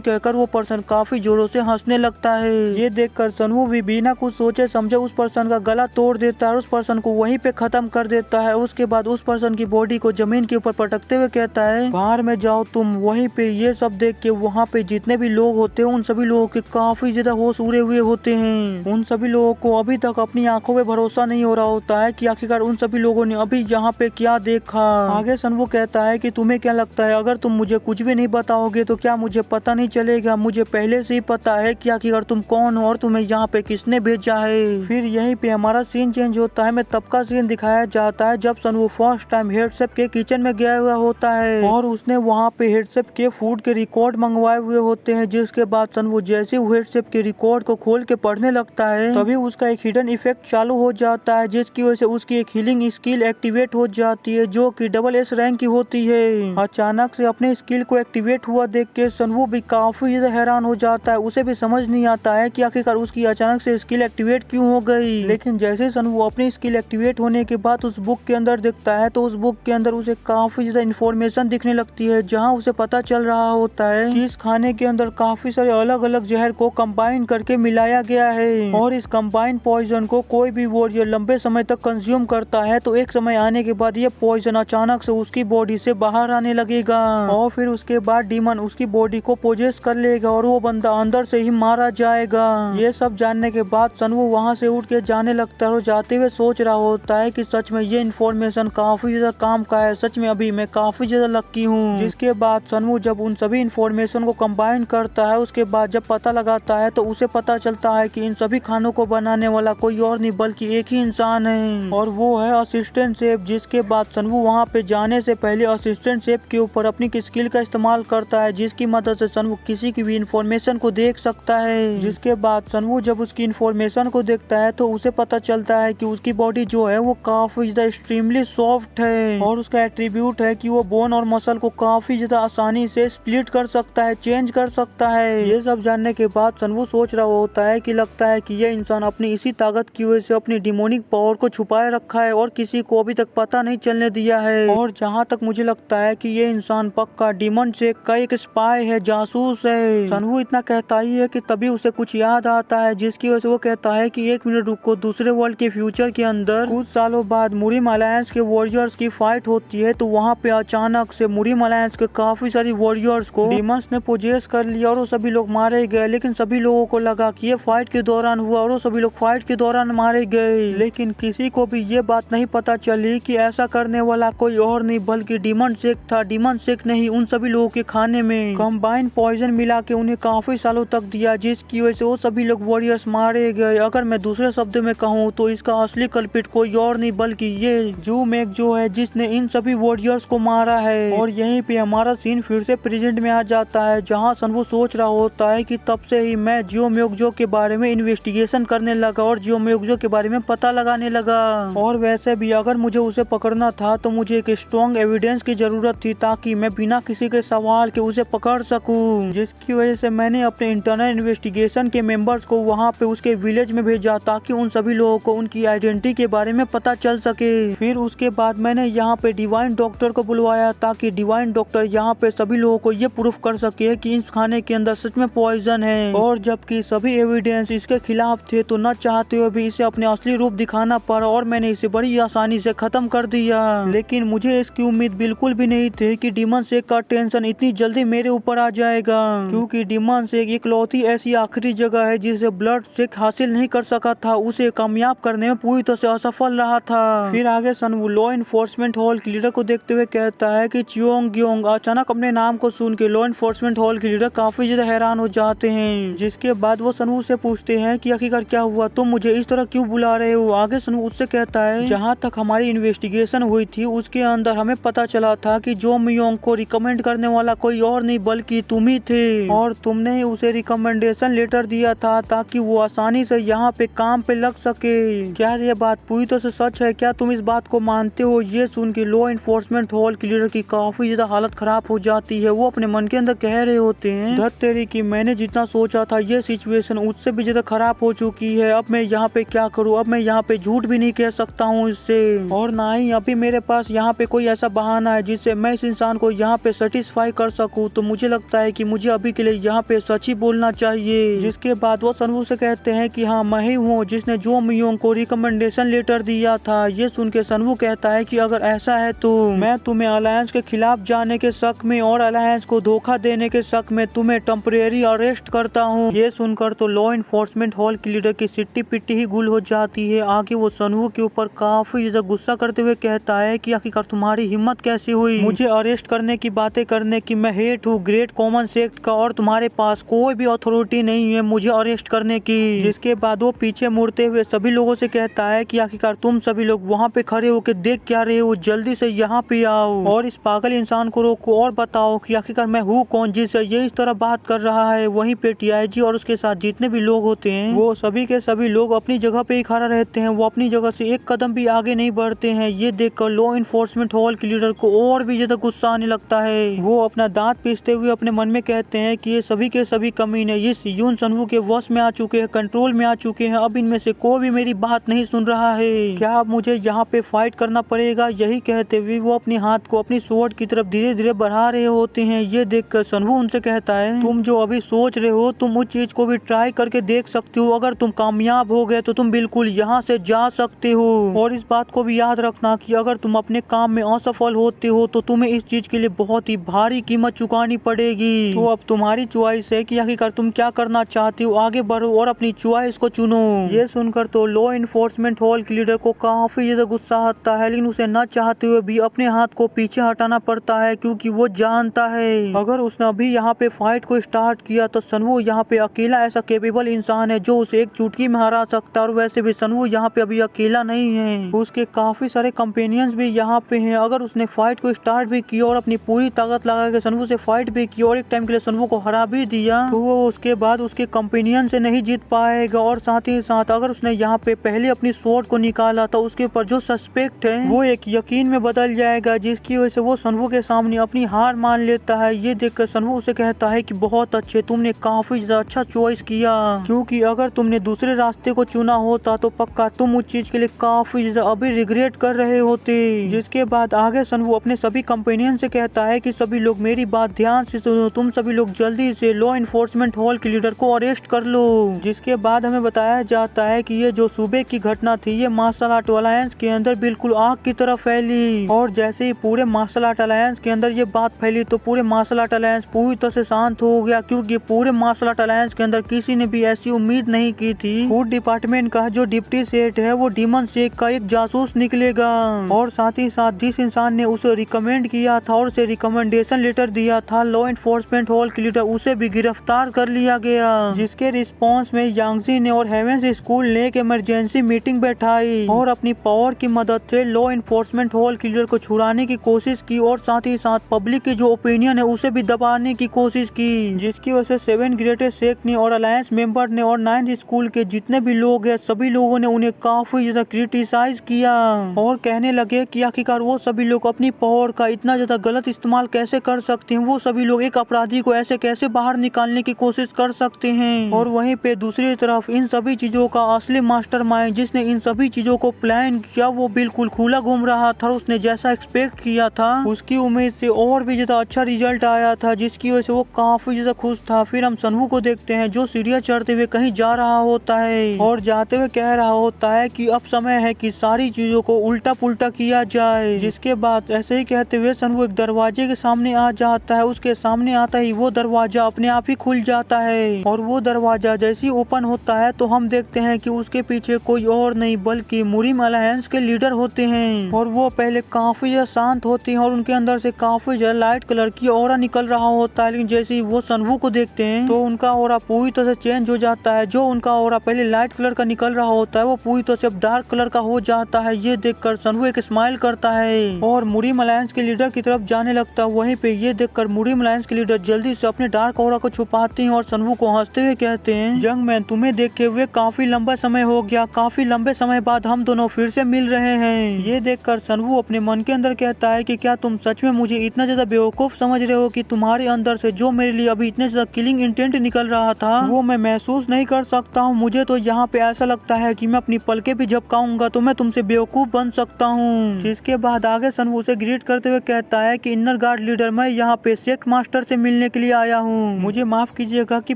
कहकर वो पर्सन काफी जोरों से हंसने लगता है। ये देखकर सनवू भी बिना कुछ सोचे समझे उस पर्सन का गला तोड़ देता है और उस पर्सन को वहीं पे खत्म कर देता है। उसके बाद उस पर्सन की बॉडी को जमीन के ऊपर पटकते हुए कहता है, बाहर में जाओ तुम। वहीं पे ये सब देख के वहाँ पे जितने भी लोग होते हैं उन सभी लोगों के काफी ज्यादा होश उड़े हुए होते हैं। उन सभी लोगों को अभी तक अपनी आंखों पे भरोसा नहीं हो रहा होता है कि आखिरकार उन सभी लोगों ने अभी यहाँ पे क्या देखा। आगे सनवू कहता है कि तुम्हें क्या लगता है, अगर तुम मुझे कुछ भी नहीं बताओगे तो क्या मुझे पता नहीं चलेगा? मुझे पहले से ही पता है कि आखिरकार तुम कौन हो और तुम्हें यहाँ पे किसने भेजा है। फिर यहीं पे हमारा सीन चेंज होता है। मैं तब का सीन दिखाया जाता है जब सनवू फर्स्ट टाइम हेड शेफ के किचन में गया हुआ होता है और उसने वहाँ पे हेड शेफ के फूड के रिकॉर्ड मंगवाए हुए होते हैं। जिसके बाद सनवू जैसे हेड शेफ के रिकॉर्ड को खोल के पढ़ने लगता है तभी उसका एक हिडन इफेक्ट चालू हो जाता है, जिसकी वजह से उसकी एक हीलिंग स्किल एक्टिवेट हो जाती है जो कि डबल एस रैंक की होती है। अचानक से अपने स्किल को एक्टिवेट हुआ देख के सनवू भी काफी ज्यादा हैरान हो जाता है। उसे भी समझ नहीं आता है कि आखिरकार उसकी अचानक से स्किल एक्टिवेट क्यों हो गई। लेकिन जैसे सनवू अपनी स्किल एक्टिवेट होने के बाद उस बुक के अंदर देखता है तो उस बुक के अंदर उसे काफी ज्यादा इन्फॉर्मेशन दिखने लगती है, जहाँ उसे पता चल रहा होता है कि इस खाने के अंदर काफी सारे अलग अलग जहर को कंबाइन करके मिलाया गया है और इस कंबाइन पॉइजन को कोई भी वॉरियर लंबे समय तक कंज्यूम करता है तो एक समय आने के बाद ये पॉइजन अचानक से उसकी बॉडी से बाहर आने लगेगा और फिर उसके बाद डीमन उसकी बॉडी को पोजेस कर लेगा और वो बंदा अंदर से ही मारा जाएगा। ये सब जानने के बाद सनवू वहाँ से उठ के जाने लगता है और जाते हुए सोच रहा होता है कि सच में ये इन्फॉर्मेशन काफी ज्यादा काम का है, सच में अभी मैं काफी ज्यादा लकी हूँ। जिसके बाद सनवू जब उन सभी इन्फॉर्मेशन को कंबाइन करता है उसके बाद जब पता लगाता है तो उसे पता चलता है कि इन सभी खानों को बनाने वाला कोई और नहीं बल्कि एक ही इंसान है और वो है असिस्टेंट शेफ। जिसके बाद सनवू वहाँ पे जाने से पहले असिस्टेंट शेफ के ऊपर अपनी स्किल का इस्तेमाल करता है, जिसकी मदद से सनवू किसी की भी इन्फॉर्मेशन को देख सकता है। जिसके बाद सनवू जब उसकी इन्फॉर्मेशन को देखता है तो उसे पता चलता है कि उसकी बॉडी जो है वो काफी ज्यादा एक्सट्रीमली सॉफ्ट है और उसका एट्रीब्यूट है कि वो बोन और मसल को काफी ज्यादा आसानी से स्प्लिट कर सकता है, चेंज कर सकता है। ये सब जानने के बाद सनवू सोच रहा होता है कि लगता है कि ये इंसान अपनी इसी ताकत की वजह से अपनी डिमोनिक पावर को छुपाए रखा है और किसी को अभी तक पता नहीं चलने दिया है। और जहाँ तक मुझे लगता है कि ये इंसान पक्का डीमन शेख का एक स्पाई है, जासूस है। सनवू इतना कहता ही है कि तभी उसे कुछ याद आता है, जिसकी वजह से वो कहता है कि एक मिनट रुको। दूसरे वर्ल्ड के फ्यूचर के अंदर कुछ सालों बाद मुरिम अलायंस के वॉरियर्स की फाइट होती है तो वहाँ पे अचानक से मुरिम अलायंस के काफी सारी वॉरियर्स को डीमंस ने पोजेस कर लिया और वो सभी लोग मारे गए। लेकिन सभी लोगों को लगा कि ये फाइट के दौरान हुआ और वो सभी लोग फाइट के दौरान मारे गए। लेकिन किसी को भी ये बात नहीं पता चली कि ऐसा करने वाला कोई और नहीं बल्कि डीमन शेख था। डीमन शेख ने ही उन सभी लोगों के खाने में कंबाइन पॉइजन मिला के उन्हें काफी सालों तक दिया, जिसकी वजह से वो सभी लोग वॉरियर्स मारे गए। अगर मैं दूसरे शब्द में कहूँ तो इसका असली कल्पिट कोई और नहीं बल्कि ये जू मेक जो है जिसने इन सभी वॉरियर्स को मारा है। और यहीं पे हमारा सीन फिर से प्रेजेंट में आ जाता है, जहाँ सनवू सोच रहा होता है कि तब से ही मैं जियो म्योगजो के बारे में इन्वेस्टिगेशन करने लगा और जियो म्योगजो के बारे में पता लगाने लगा। और वैसे भी अगर मुझे उसे पकड़ना था तो मुझे एक स्ट्रॉन्ग एविडेंस की जरूरत थी ताकि मैं बिना किसी के सवाल के उसे पकड़ सकूं। जिसकी वजह से मैंने अपने इंटरनल इन्वेस्टिगेशन के मेंबर्स को वहां पे उसके विलेज में भेजा ताकि उन सभी लोगों को उनकी आइडेंटिटी के बारे में पता चल सके। फिर उसके बाद मैंने यहाँ पे डिवाइन डॉक्टर को बुलवाया ताकि डिवाइन डॉक्टर यहाँ पे सभी लोगों को ये प्रूफ कर सके कि इस खाने के अंदर सच में पॉइजन है। और जबकि सभी एविडेंस इसके खिलाफ थे तो न चाहते हुए भी इसे अपने असली रूप दिखाना पड़ा और मैंने इसे बड़ी आसानी से खत्म कर दिया। लेकिन मुझे इसकी उम्मीद बिल्कुल भी नहीं थी कि डीमन शेख का टेंशन इतनी जल्दी मेरे ऊपर आ जाएगा, क्योंकि डीमन शेख इकलौती ऐसी आखिरी जगह है जिसे ब्लड शेख हासिल नहीं कर सका था, उसे कामयाब करने में पूरी तरह से असफल रहा था। फिर आगे सनवू लॉ इन्फोर्समेंट हॉल के लीडर को देखते हुए कहता है कि चियोंग ग्योंग। अचानक अपने नाम को सुन के लॉ इन्फोर्समेंट हॉल के लीडर काफी ज्यादा हैरान हो जाते हैं। जिसके बाद वो सनवू से पूछते हैं कि आखिरकार क्या हुआ, तुम मुझे इस तरह क्यों बुला रहे हो। आगे सनवू उससे कहता है जहाँ तक हमारी इन्वेस्टिगेशन हुई थी उसके अंदर हमें पता चला था कि जो मियोंग को रिकमेंड करने वाला कोई और नहीं बल्कि तुम ही थे और तुमने ही उसे रिकमेंडेशन लेटर दिया था ताकि वो आसानी से यहाँ पे काम पे लग सके। क्या ये बात पूरी तरह से सच है, क्या तुम इस बात को मानते हो। ये सुन के लॉ इन्फोर्समेंट हॉल के लीडर की काफी ज्यादा हालत खराब हो जाती है। वो अपने मन के अंदर कह रहे होते हैं धत तेरी की मैंने जितना सोचा था ये सिचुएशन उससे भी ज्यादा खराब हो चुकी है। अब मैं यहाँ पे क्या करूँ, अब मैं यहाँ पे झूठ भी नहीं कह सकता हूँ इससे और ना ही अभी मेरे पास यहाँ पे कोई ऐसा ऐसा बहाना है जिससे मैं इस इंसान को यहाँ पे सेटिस्फाई कर सकूँ, तो मुझे लगता है कि मुझे अभी के लिए यहाँ पे सच ही बोलना चाहिए। जिसके बाद वो सनवू से कहते हैं कि हाँ मैं ही हूँ जिसने जो मियोंग को रिकमेंडेशन लेटर दिया था। ये सुन के सनवू कहता है कि अगर ऐसा है तो मैं तुम्हें अलायंस के खिलाफ जाने के शक में और अलायंस को धोखा देने के शक में तुम्हें टेम्परेरी अरेस्ट करता हूँ। ये सुनकर तो लॉ इन्फोर्समेंट हॉल की लीडर की सिट्टी पिट्टी ही गुल हो जाती है। आगे वो सनवू के ऊपर काफी ज्यादा गुस्सा करते हुए कहता है कि आखिरकार तुम्हारी हिम्मत कैसे हुई मुझे अरेस्ट करने की बातें करने की। मैं हेड हूँ ग्रेट कॉमन सेक्ट का और तुम्हारे पास कोई भी अथॉरिटी नहीं है मुझे अरेस्ट करने की। जिसके बाद वो पीछे मुड़ते हुए सभी लोगों से कहता है कि आखिरकार तुम सभी लोग वहाँ पे खड़े होकर देख क्या रहे हो, जल्दी से यहाँ पे आओ और इस पागल इंसान को रोको और बताओ कि आखिरकार मैं हूँ कौन जिससे ये इस तरह बात कर रहा है। वहीं पे टीआईजी और उसके साथ जितने भी लोग होते हैं वो सभी के सभी लोग अपनी जगह पे ही खड़ा रहते हैं। वो अपनी जगह से एक कदम भी आगे नहीं बढ़ते हैं। ये देखकर लॉ इन्फोर्समेंट हॉल के लीडर को और भी ज्यादा गुस्सा आने लगता है। वो अपना दांत पीसते हुए अपने मन में कहते हैं कि ये सभी के सभी कमीने इस यून सनवू के वश में आ चुके हैं, कंट्रोल में आ चुके हैं। अब इनमें से कोई भी मेरी बात नहीं सुन रहा है। क्या अब मुझे यहाँ पे फाइट करना पड़ेगा? यही कहते हुए वो अपने हाथ को अपनी स्वॉर्ड की तरफ धीरे धीरे बढ़ा रहे होते हैं। ये देखकर सनवू उनसे कहता है तुम जो अभी सोच रहे हो तुम उस चीज को भी ट्राई करके देख सकते हो। अगर तुम कामयाब हो गए तो तुम बिल्कुल यहाँ से जा सकते हो। और इस बात को भी याद रखना कि अगर तुम अपने काम में असफल होते हो तो तुम्हें इस चीज के लिए बहुत ही भारी कीमत चुकानी पड़ेगी। तो अब तुम्हारी चॉइस है कि आखिरकार तुम क्या करना चाहते हो। आगे बढ़ो और अपनी चॉइस को चुनो। ये सुनकर तो लॉ इन्फोर्समेंट हॉल के लीडर को काफी ज्यादा गुस्सा आता है, लेकिन उसे न चाहते हुए भी अपने हाथ को पीछे हटाना पड़ता है क्योंकि वो जानता है अगर उसने अभी यहाँ पे फाइट को स्टार्ट किया तो सनवू यहाँ पे अकेला ऐसा कैपेबल इंसान है जो उसे एक चुटकी में हरा सकता है। और वैसे भी सनवू यहाँ पे अभी अकेला नहीं है, उसके काफी सारे कंपेनियंस भी यहाँ पे हैं। अगर उसने फाइट को स्टार्ट भी किया और अपनी पूरी ताकत लगा के सनवू से फाइट भी की और एक टाइम के लिए सनवू को हरा भी दिया तो वो उसके बाद उसके कंपेनियन से नहीं जीत पाएगा। और साथ ही साथ अगर उसने यहाँ पे पहले अपनी स्वॉर्ड को निकाला तो उसके ऊपर जो सस्पेक्ट है वो एक यकीन में बदल जाएगा, जिसकी वजह से वो सनवू के सामने अपनी हार मान लेता है। ये देखकर सनवू उसे कहता है कि बहुत अच्छे, तुमने काफी ज्यादा अच्छा चॉइस किया, क्योंकि अगर तुमने दूसरे रास्ते को चुना होता तो पक्का तुम उस चीज के लिए काफी ज्यादा अभी रिग्रेट कर रहे होते। जिसके बाद आगे सनवू अपने सभी कंपेनियन से कहता है कि सभी लोग मेरी बात ध्यान से सुनो, तुम सभी लोग जल्दी से लॉ इन्फोर्समेंट हॉल के लीडर को अरेस्ट कर लो। जिसके बाद हमें बताया जाता है कि ये जो सुबह की घटना थी ये मार्शल आर्ट अलायंस के अंदर बिल्कुल आग की तरह फैली और जैसे ही पूरे मार्शल आर्ट अलायंस के अंदर ये बात फैली तो पूरे मार्शल आर्ट अलायंस पूरी तरह से शांत हो गया, क्योंकि पूरे मार्शल आर्ट अलायंस के अंदर किसी ने भी ऐसी उम्मीद नहीं की थी फूड डिपार्टमेंट का जो डिप्टी सेठ है वो डीमन शेख का एक जासूस निकलेगा। और साथ ही साथ जिस इंसान ने उसे रिकमेंड किया था और उसे रिकमेंडेशन लेटर दिया था लॉ इन्फोर्समेंट हॉल के लीडर, उसे भी गिरफ्तार कर लिया गया। जिसके रिस्पॉन्स में यांगजी ने और हेवेंस स्कूल ने एक इमरजेंसी मीटिंग बैठाई और अपनी पावर की मदद से लॉ इन्फोर्समेंट हॉल के लीडर को छुड़ाने की कोशिश की और साथ ही साथ पब्लिक की जो ओपिनियन है उसे भी दबाने की कोशिश की। जिसकी वजह से 7 ग्रेटेस्ट सेक्ट ने और अलायंस मेंबर ने और 9th स्कूल के जितने भी लोग हैं सभी लोगों ने उन्हें काफी ज्यादा क्रिटिसाइज किया और कहने लगे कि आखिरकार वो सभी लोग अपनी पावर का इतना ज्यादा गलत इस्तेमाल कैसे कर सकते हैं, वो सभी लोग एक अपराधी को ऐसे कैसे बाहर निकालने की कोशिश कर सकते हैं। और वहीं पे दूसरी तरफ इन सभी चीजों का असली मास्टरमाइंड जिसने इन सभी चीजों को प्लान किया वो बिल्कुल खुला घूम रहा था। उसने जैसा एक्सपेक्ट किया था उसकी उम्मीद से और भी ज्यादा अच्छा रिजल्ट आया था, जिसकी वजह से वो काफी ज्यादा खुश था। फिर हम सनवू को देखते हैं जो सीढ़ियां चढ़ते हुए कहीं जा रहा होता है और जाते हुए कह रहा होता है कि अब समय है कि सारी चीजों को उल्टा पुल्टा किया जाए। जिसके बाद ऐसे ही कहते हुए सनवू एक दरवाजे के सामने आ जाता है। उसके सामने आता ही वो दरवाजा अपने आप ही खुल जाता है और वो दरवाजा जैसे ही ओपन होता है तो हम देखते हैं कि उसके पीछे कोई और नहीं बल्कि मुरीम अलायंस के लीडर होते हैं। और वो पहले काफी ज्यादा शांत होते हैं और उनके अंदर से काफी ज्यादा लाइट कलर की ऑरा निकल रहा होता है, लेकिन जैसे ही वो सनवू को देखते हैं तो उनका ऑरा पूरी तरह से चेंज हो जाता है। जो उनका ऑरा पहले लाइट कलर का निकल रहा होता है वो पूरी तरह से अब डार्क कलर का हो जाता है। ये देखकर सनवू एक स्माइल करता है और मुरीम अलायंस के लीडर की तरफ जाने लगता है। वहीं पे ये देखकर मुरीम अलायंस के लीडर जल्दी से अपने डार्क ऑरा को छुपाते हैं और सनवू को हंसते हुए कहते हैं यंग मैन, तुम्हें देखे हुए काफी लंबा समय हो गया, काफी लंबे समय बाद हम दोनों फिर से मिल रहे हैं। ये देखकर सनवू अपने मन के अंदर कहता है कि क्या तुम सच में मुझे इतना ज्यादा बेवकूफ समझ रहे हो कि तुम्हारे अंदर से जो मेरे लिए अभी इतने ज्यादा किलिंग इंटेंट निकल रहा था वो मैं महसूस नहीं कर सकता हूँ। मुझे तो यहाँ पे ऐसा लगता है कि मैं अपनी पलके भी झपकाऊंगा तो मैं तुमसे बेवकूफ बन सकता हूँ। जिसके बाद आगे सनवू उसे ग्रीट करते हुए कहता है कि इनर गार्ड लीडर, मैं यहाँ पे सेक्ट मास्टर से मिलने के लिए आया हूँ। मुझे माफ कीजिएगा कि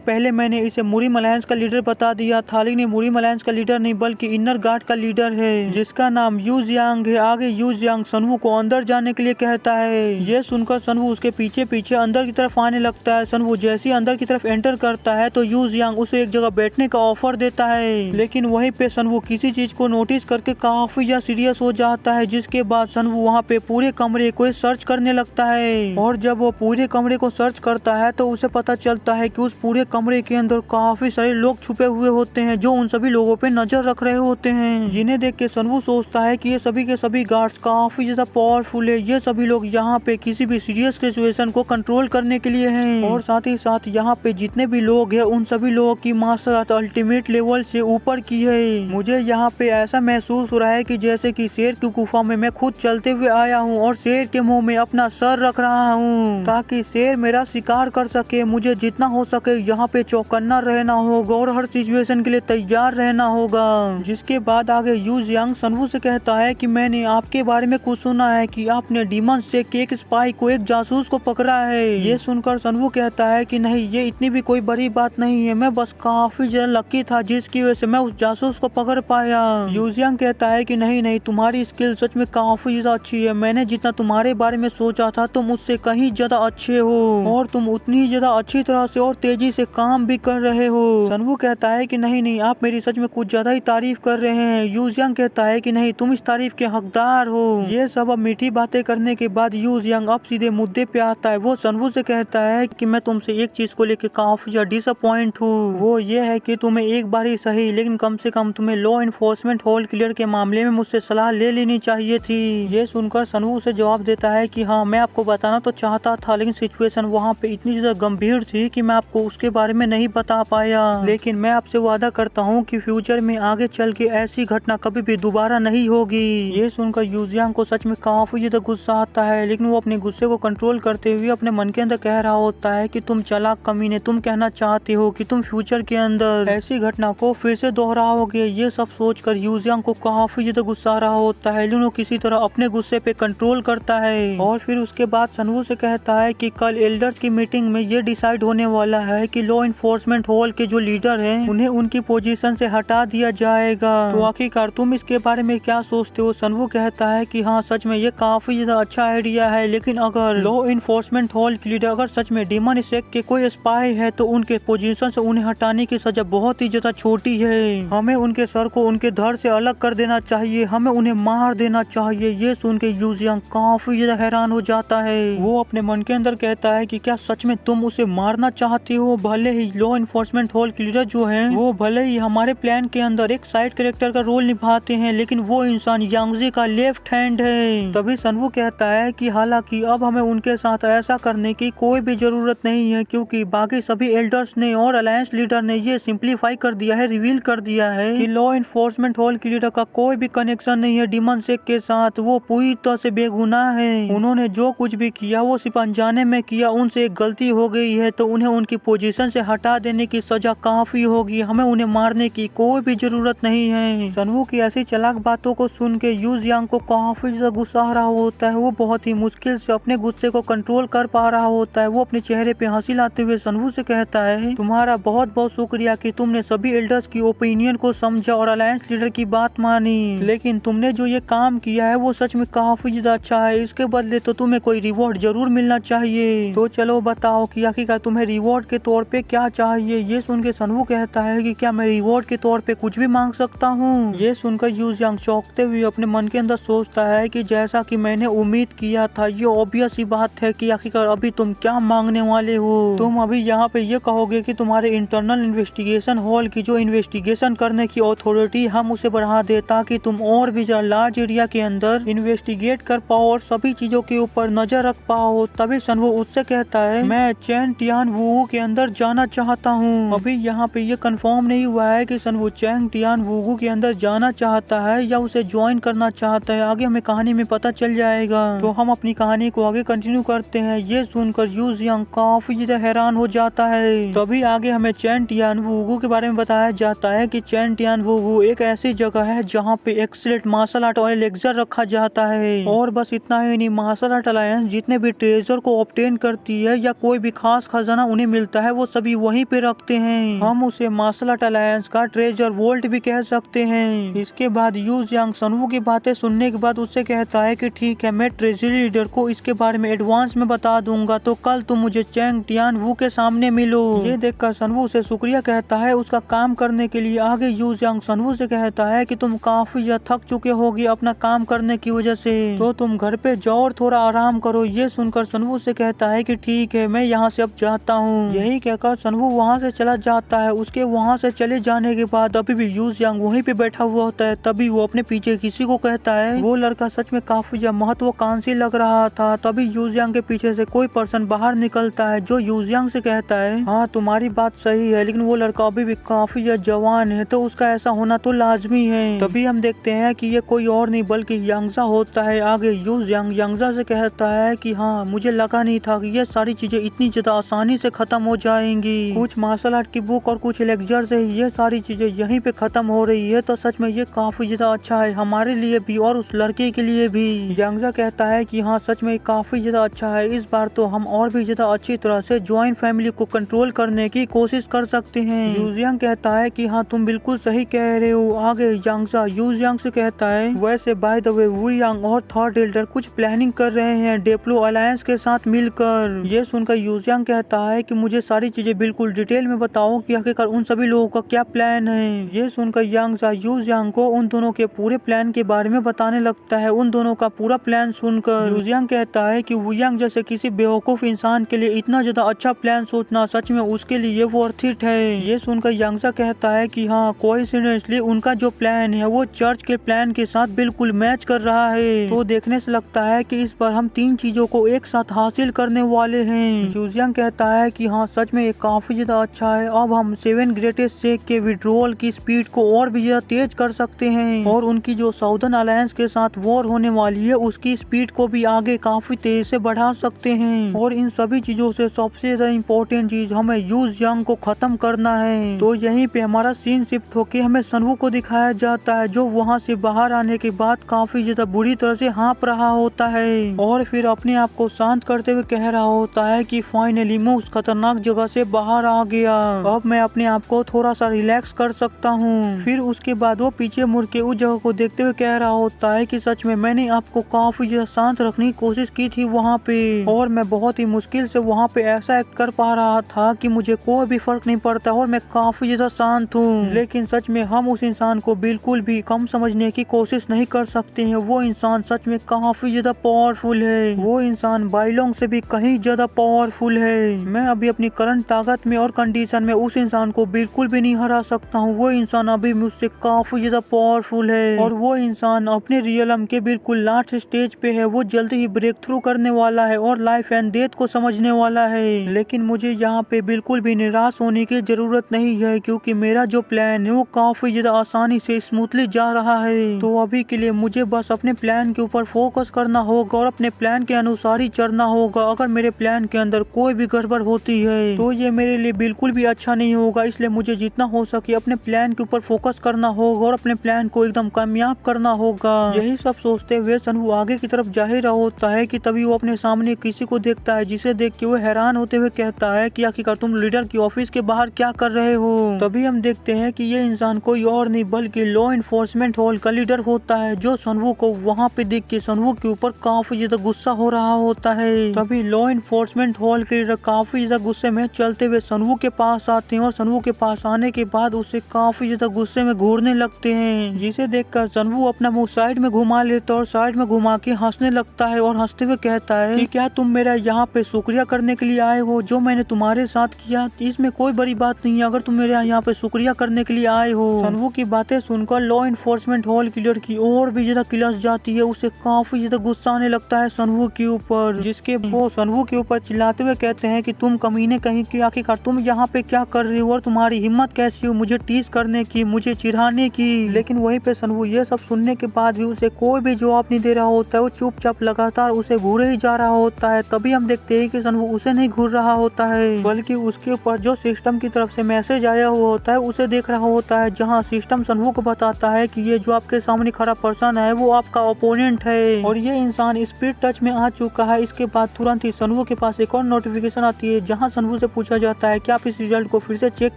पहले मैंने इसे मुरीम अलायंस का लीडर बता दिया था, लेकिन मुरीम अलायंस का लीडर नहीं बल्कि इनर गार्ड का लीडर है जिसका नाम यू जियांग है। आगे यू जियांग सनवू को अंदर जाने के लिए कहता है। ये सुनकर सनवू उसके पीछे पीछे अंदर की तरफ आने लगता है। सनवू जैसे ही अंदर की तरफ एंटर करता है तो यू जियांग उसे एक जगह बैठने का ऑफर देता है, लेकिन वहीं पे सनवू किसी चीज को नोटिस करके काफी ज्यादा सीरियस हो जाता है। जिसके बाद सनवू वहाँ पे पूरे कमरे को सर्च करने लगता है और जब वो पूरे कमरे को सर्च करता है तो उसे पता चलता है कि उस पूरे कमरे के अंदर काफी सारे लोग छुपे हुए होते हैं जो उन सभी लोगों पे नजर रख रहे होते हैं, जिन्हें देख के सनवू सोचता है कि ये सभी के सभी गार्ड्स काफी ज्यादा पावरफुल है। ये सभी लोग यहाँ पे किसी भी सीरियस सिचुएशन को कंट्रोल करने के लिए हैं और साथ ही साथ यहाँ पे जितने भी लोग हैं उन सभी लोगों की मार्शल आर्ट अल्टीमेट लेवल से ऊपर की है। मुझे यहाँ पे ऐसा महसूस हो रहा है कि जैसे कि शेर की गुफा में मैं खुद चलते हुए आया हूँ और शेर के मुंह में अपना सर रख रहा हूँ ताकि शेर मेरा शिकार कर सके। मुझे जितना हो सके यहाँ पे चौकन्ना रहना होगा और हर सिचुएशन के लिए तैयार रहना होगा। जिसके बाद आगे यू जियांग सनवू से कहता है कि मैंने आपके बारे में कुछ सुना है कि आपने डीमन से एक स्पाई को, एक जासूस को पकड़ा है। ये सुनकर सनवू कहता है कि नहीं, ये इतनी भी कोई बड़ी बात नहीं है, मैं बस काफी ज्यादा लकी था जिसकी वजह से मैं उस जासूस को पकड़ पाया। यू जियांग कहता है कि नहीं नहीं, तुम्हारी स्किल सच में काफी ज्यादा अच्छी है। मैंने जितना तुम्हारे बारे में सोचा था तुम उससे कहीं ज्यादा अच्छे हो और तुम उतनी ज्यादा अच्छी तरह से और तेजी से काम भी कर रहे हो। सनवू कहता है कि नहीं नहीं, आप मेरी सच में कुछ ज्यादा ही तारीफ कर रहे हैं। यू जियांग कहता है कि नहीं, तुम इस तारीफ के हकदार हो। ये सब अब मीठी बातें करने के बाद यू जियांग अब सीधे मुद्दे पे आता है। वो सनवू से कहता है कि मैं तुमसे एक चीज को लेकर काफी ज्यादा डिसअपॉइंट हूँ। वो ये है कि तुम्हें एक बार ही सही लेकिन कम से कम तुम्हें लॉ इन्फोर्समेंट हॉल क्लियर के मामले में मुझसे सलाह ले लेनी चाहिए थी। ये सुनकर सनवू उसे जवाब देता है कि हाँ, मैं आपको बताना तो चाहता था लेकिन सिचुएशन वहाँ पे इतनी ज्यादा गंभीर थी कि मैं आपको उसके बारे में नहीं बता पाया। लेकिन मैं आपसे वादा करता हूँ कि फ्यूचर में आगे चल के ऐसी घटना कभी भी दोबारा नहीं होगी। ये सुनकर यू जियांग को सच में काफी ज्यादा गुस्सा आता है, लेकिन वो अपने गुस्से को कंट्रोल करते हुए अपने मन के अंदर कह रहा होता है कि तुम चालाक कमीने, तुम कहना चाहते हो कि तुम फ्यूचर के अंदर ऐसी घटना को फिर से दोहराओगे। ये सब सोचकर यू जियांग को काफी ज्यादा गुस्सा आ रहा होता है, लेकिन वो किसी तरह अपने गुस्से पे कंट्रोल करता है और फिर उसके बाद सनवू से कहता है कि कल एल्डर्स की मीटिंग में ये डिसाइड होने वाला है कि लॉ इन्फोर्समेंट हॉल के जो लीडर हैं उन्हें उनकी पोजीशन से हटा दिया जाएगा। तो आखिरकार तुम इसके बारे में क्या सोचते हो? सनवू कहता है कि हाँ, सच में ये काफी ज्यादा अच्छा आइडिया है, लेकिन अगर लॉ इन्फोर्समेंट हॉल के लीडर अगर सच में डीमन सेक्ट के कोई स्पाई है तो उनके पोजीशन से उन्हें हटाने की सजा बहुत ही ज्यादा छोटी है। हमें उनके सर को उनके धड़ से अलग कर देना चाहिए, हमें उन्हें मार देना चाहिए। ये सुन के यू जियांग काफी ज्यादा हैरान हो जाता है। वो अपने मन के अंदर कहता है कि क्या सच में तुम उसे मारना चाहते हो? भले ही लॉ इन्फोर्समेंट हॉल के लीडर जो है वो भले ही हमारे प्लान के अंदर एक साइड कैरेक्टर का रोल निभाते हैं, लेकिन वो इंसान यांगजी का लेफ्ट हैंड है। तभी सनवू कहता है कि हालांकि अब हमें उनके साथ ऐसा करने की कोई भी जरूरत नहीं है, क्योंकि बाकी सभी एल्डर्स ने और अलायंस लीडर ने ये सिंप्लीफाई कर दिया है, रिवील कर दिया है कि लॉ इन्फोर्समेंट हॉल के लीडर का कोई भी कनेक्शन नहीं है डीमन सेक्ट के साथ। वो पूरी तरह से बेगुनाह है। उन्होंने जो कुछ भी किया वो सिर्फ अनजाने में किया, उनसे एक गलती हो गई है तो उन्हें उनकी पोजीशन से हटा देने की सजा काफी होगी। हमें उन्हें मारने की कोई भी जरूरत नहीं है। सनवू की ऐसी चालाक बातों को सुन के यू जियांग को काफी ज्यादा गुस्सा आ रहा होता है। वो बहुत ही मुश्किल से अपने गुस्से को कंट्रोल कर पा रहा होता है। वो अपने चेहरे पे हंसी लाते हुए सनवू से कहता है, तुम्हारा बहुत बहुत शुक्रिया कि तुमने सभी एल्डर्स की ओपिनियन को समझा और अलायंस लीडर की बात मानी, लेकिन तुमने जो ये काम किया है वो सच में काफी ज्यादा अच्छा है। इसके बदले तो तुम्हें कोई रिवॉर्ड जरूर मिलना चाहिए। तो चलो बताओ कि आखिरकार तुम्हें रिवॉर्ड के तौर पे क्या चाहिए? ये सुन के सनवू कहता है कि क्या मैं रिवॉर्ड के तौर पे कुछ भी मांग सकता हूँ? ये सुनकर यू जियांग चौंकते हुए अपने मन के अंदर सोचता है कि जैसा कि मैंने उम्मीद किया था, ये ऑब्वियस ही बात है कि आखिरकार अभी तुम क्या मांगने वाले हो। तुम अभी यहाँ पे ये कहोगे कि तुम्हारे इंटरनल इन्वेस्टिगेशन हॉल की जो इन्वेस्टिगेशन करने की अथॉरिटी हम उसे बढ़ा दे ताकि तुम और भी लार्ज एरिया के अंदर इन्वेस्टिगेट कर पाओ और सभी चीजों के ऊपर नजर रख पाओ। तभी सनवू उससे कहता है, मैं चैन टियान वुगू के अंदर जाना चाहता हूँ। अभी यहाँ पे ये कंफर्म नहीं हुआ है कि सनवू चैंग टियान वुगू के अंदर जाना चाहता है या उसे ज्वाइन करना चाहता है। आगे हमें कहानी में पता चल जाएगा। तो हम अपनी कहानी को आगे कंटिन्यू करते हैं। ये सुनकर यू जियांग काफी ज्यादा हैरान हो जाता है। तभी आगे हमें चैन टियान वुगू के बारे में बताया जाता है कि चैन टियान वुगू एक ऐसी जगह है जहाँ पे एक्सीलेंट मार्शल आर्ट और एलेक्सर रखा जाता है। है। और बस इतना ही नहीं, मार्शल आर्ट अलायंस जितने भी ट्रेजर को ऑब्टेन करती है या कोई भी खास खजाना उन्हें मिलता है वो सभी वहीं पे रखते हैं। हम उसे मार्शल आर्ट अलायंस का ट्रेजर वोल्ट भी कह सकते हैं। इसके बाद यू जियांग सनवू की बातें सुनने के बाद उससे कहता है कि ठीक है, मैं ट्रेजरी लीडर को इसके बारे में एडवांस में बता दूंगा, तो कल तुम मुझे चैंग टियान वू के सामने मिलो। ये देखकर सनवू से शुक्रिया कहता है उसका काम करने के लिए। आगे यू जियांग सनवू से कहता है कि तुम काफी ज्यादा थक चुके होगे अपना काम करने की वजह से, तो तुम घर पे जाओ और थोड़ा आराम करो। ये सुनकर सनवू से कहता है कि ठीक है, मैं यहाँ से अब जाता हूँ। यही कहकर सनवू वहाँ से चला जाता है। उसके वहाँ से चले जाने के बाद अभी भी यू जियांग वहीं पे बैठा हुआ होता है। तभी वो अपने पीछे किसी को कहता है। वो लड़का सच में काफी ज्यादा महत्वाकांक्षी लग रहा था। तभी यू जियांग के पीछे से कोई पर्सन बाहर निकलता है जो यू जियांग से कहता है, हाँ तुम्हारी बात सही है, लेकिन वो लड़का अभी भी काफी ज्यादा जवान है, तो उसका ऐसा होना तो लाजमी है। तभी हम देखते हैं कि ये कोई और नहीं बल्कि यांगजा होता है। आगे यू जियांग यांगजा से कहता है कि हाँ, मुझे लगा नहीं था कि ये सारी चीजें इतनी ज्यादा आसानी से खत्म हो जाएंगी। कुछ मार्शल आर्ट की बुक और कुछ लेक्चर से ये सारी चीजें यहीं पे खत्म हो रही है, तो सच में ये काफी ज्यादा अच्छा है हमारे लिए भी और उस लड़के के लिए भी। यांगजा कहता है कि हाँ सच में काफी ज्यादा अच्छा है, इस बार तो हम और भी ज्यादा अच्छी तरह से ज्वाइंट फैमिली को कंट्रोल करने की कोशिश कर सकते हैं। यू जियांग कहता है कि हाँ तुम बिल्कुल सही कह रहे हो। आगे यांगजा यू जियांग से कहता है, वैसे बाय द वे वू यांग और थर्ड एल्डर कुछ प्लानिंग कर रहे हैं डेप्लो अलायंस के साथ मिलकर। ये सुनकर यू जियांग कहता है कि मुझे सारी चीजें बिल्कुल डिटेल में बताओ कि आखिरकार उन सभी लोगों का क्या प्लान है। ये सुनकर यांगजा यू जियांग को उन दोनों के पूरे प्लान के बारे में बताने लगता है। उन दोनों का पूरा प्लान सुनकर यू जियांग कहता है कि वू यांग जैसे किसी बेवकूफ इंसान के लिए इतना ज्यादा अच्छा प्लान सोचना सच में उसके लिए वर्थ इट है। ये सुनकर यांगजा कहता है कि हाँ, कोइंसिडेंटली उनका जो प्लान है वो चर्च के प्लान के साथ बिल्कुल मैच कर रहा है। तो देखने से लगता है कि इस बार हम तीन चीजों को एक साथ हासिल करने वाले हैं। यू जियांग कहता है कि हाँ सच में ये काफी ज्यादा अच्छा है। अब हम 7 ग्रेटेस्ट शेख के विड्रॉल की स्पीड को और भी ज्यादा तेज कर सकते हैं और उनकी जो साउदर्न अलायंस के साथ वॉर होने वाली है उसकी स्पीड को भी आगे काफी तेज से बढ़ा सकते हैं। और इन सभी चीजों से सबसे ज्यादा इम्पोर्टेंट चीज हमें यू जियांग को खत्म करना है। तो यहीं पे हमारा सीन शिफ्ट होके हमें सनवू को दिखाया जाता है जो वहाँ से बाहर आने के बाद काफी ज्यादा बुरी तरह से हाँप रहा होता है और फिर अपने आप को शांत करते हुए कह रहा होता है कि फाइनली मैं उस खतरनाक जगह से बाहर आ गया, अब मैं अपने आप को थोड़ा सा रिलैक्स कर सकता हूँ। फिर उसके बाद वो पीछे मुड़ के उस जगह को देखते हुए कह रहा होता है कि सच में मैंने आपको काफी ज्यादा शांत रखने की कोशिश की थी वहाँ पे, और मैं बहुत ही मुश्किल से वहाँ पे ऐसा एक्ट कर पा रहा था कि मुझे कोई भी फर्क नहीं पड़ता और मैं काफी ज्यादा शांत हूँ। लेकिन सच में हम उस इंसान को बिल्कुल भी कम समझने की कोशिश नहीं कर सकते हैं। वो इंसान सच में काफी ज्यादा पावरफुल है। वो इंसान बाइलोंग से भी कहीं ज्यादा पावरफुल है। मैं अभी अपनी करंट ताकत में और कंडीशन में उस इंसान को बिल्कुल भी नहीं हरा सकता हूँ। वो इंसान अभी मुझसे काफी ज्यादा पावरफुल है और वो इंसान अपने रियलम के बिल्कुल लास्ट स्टेज पे है। वो जल्दी ही ब्रेक थ्रू करने वाला है और लाइफ एंड डेथ को समझने वाला है। लेकिन मुझे यहाँ पे बिल्कुल भी निराश होने की जरूरत नहीं है क्योंकि मेरा जो प्लान है वो काफी ज्यादा आसानी से स्मूथली जा रहा है। तो अभी के लिए मुझे बस अपने प्लान के ऊपर फोकस करना होगा और अपने प्लान के अनुसार ही चलना होगा। अगर मेरे प्लान के अंदर कोई भी गड़बड़ होती है तो ये मेरे लिए बिल्कुल भी अच्छा नहीं होगा। इसलिए मुझे जितना हो सके अपने प्लान के ऊपर फोकस करना होगा और अपने प्लान को एकदम कामयाब करना होगा। यही सब सोचते हुए सनवू आगे की तरफ जा ही रहा होता है कि तभी वो अपने सामने किसी को देखता है जिसे देख के वो हैरान होते हुए कहता है कि आखिरकार तुम लीडर की ऑफिस के बाहर क्या कर रहे हो। तभी हम देखते हैं कि ये इंसान कोई और नहीं बल्कि लॉ इन्फोर्समेंट हॉल का लीडर होता है जो सनवू को वहाँ पे देख के सनवू के ऊपर काफी ज्यादा गुस्सा हो रहा होता है। तभी लॉ इन्फोर्समेंट हॉल के लीडर काफी ज्यादा गुस्से में चलते हुए सनवू के पास आते हैं और सनवू के पास आने के बाद उसे काफी ज्यादा गुस्से में घूरने लगते हैं, जिसे देखकर सनवू अपना मुंह साइड में घुमा लेता है और साइड में घुमा के हंसने लगता है और हंसते हुए कहता है कि क्या तुम मेरा यहाँ पे शुक्रिया करने के लिए आए हो जो मैंने तुम्हारे साथ किया, इसमें कोई बड़ी बात नहीं है अगर तुम मेरे यहाँ पे शुक्रिया करने के लिए आए हो। सनवू की बातें सुनकर लॉ इन्फोर्समेंट हॉल की लड़की और भी ज्यादा किलस जाती है। उसे काफी ज्यादा गुस्सा आने लगता है सनवू के ऊपर, जिसके वो सनवू के ऊपर चिल्लाते हुए कहते हैं कि तुम कमीने कहीं की, आखिरकार तुम यहाँ पे क्या कर रही हो और तुम्हारी हिम्मत कैसी हो मुझे टीज करने की, मुझे चिढ़ाने की। लेकिन वहीं पे सनवू ये सब सुनने के बाद भी उसे कोई भी जवाब नहीं दे रहा होता है। वो चुपचाप लगातार उसे घूरे ही जा रहा होता है। तभी हम देखते हैं कि सनवू उसे नहीं घूर रहा होता है बल्कि उसके ऊपर जो सिस्टम की तरफ से मैसेज आया हुआ होता है उसे देख रहा होता है, जहाँ सिस्टम सनवू को बताता है कि ये जो आपके सामने खड़ा पर्सन है वो आपका ओपोनेंट है और ये इंसान स्पीड टच में आ चुका है। इसके बाद तुरंत ही सनवू के पास एक और नोटिफिकेशन आती है जहाँ सनवू से पूछा जाता है कि आप इस रिजल्ट को फिर से चेक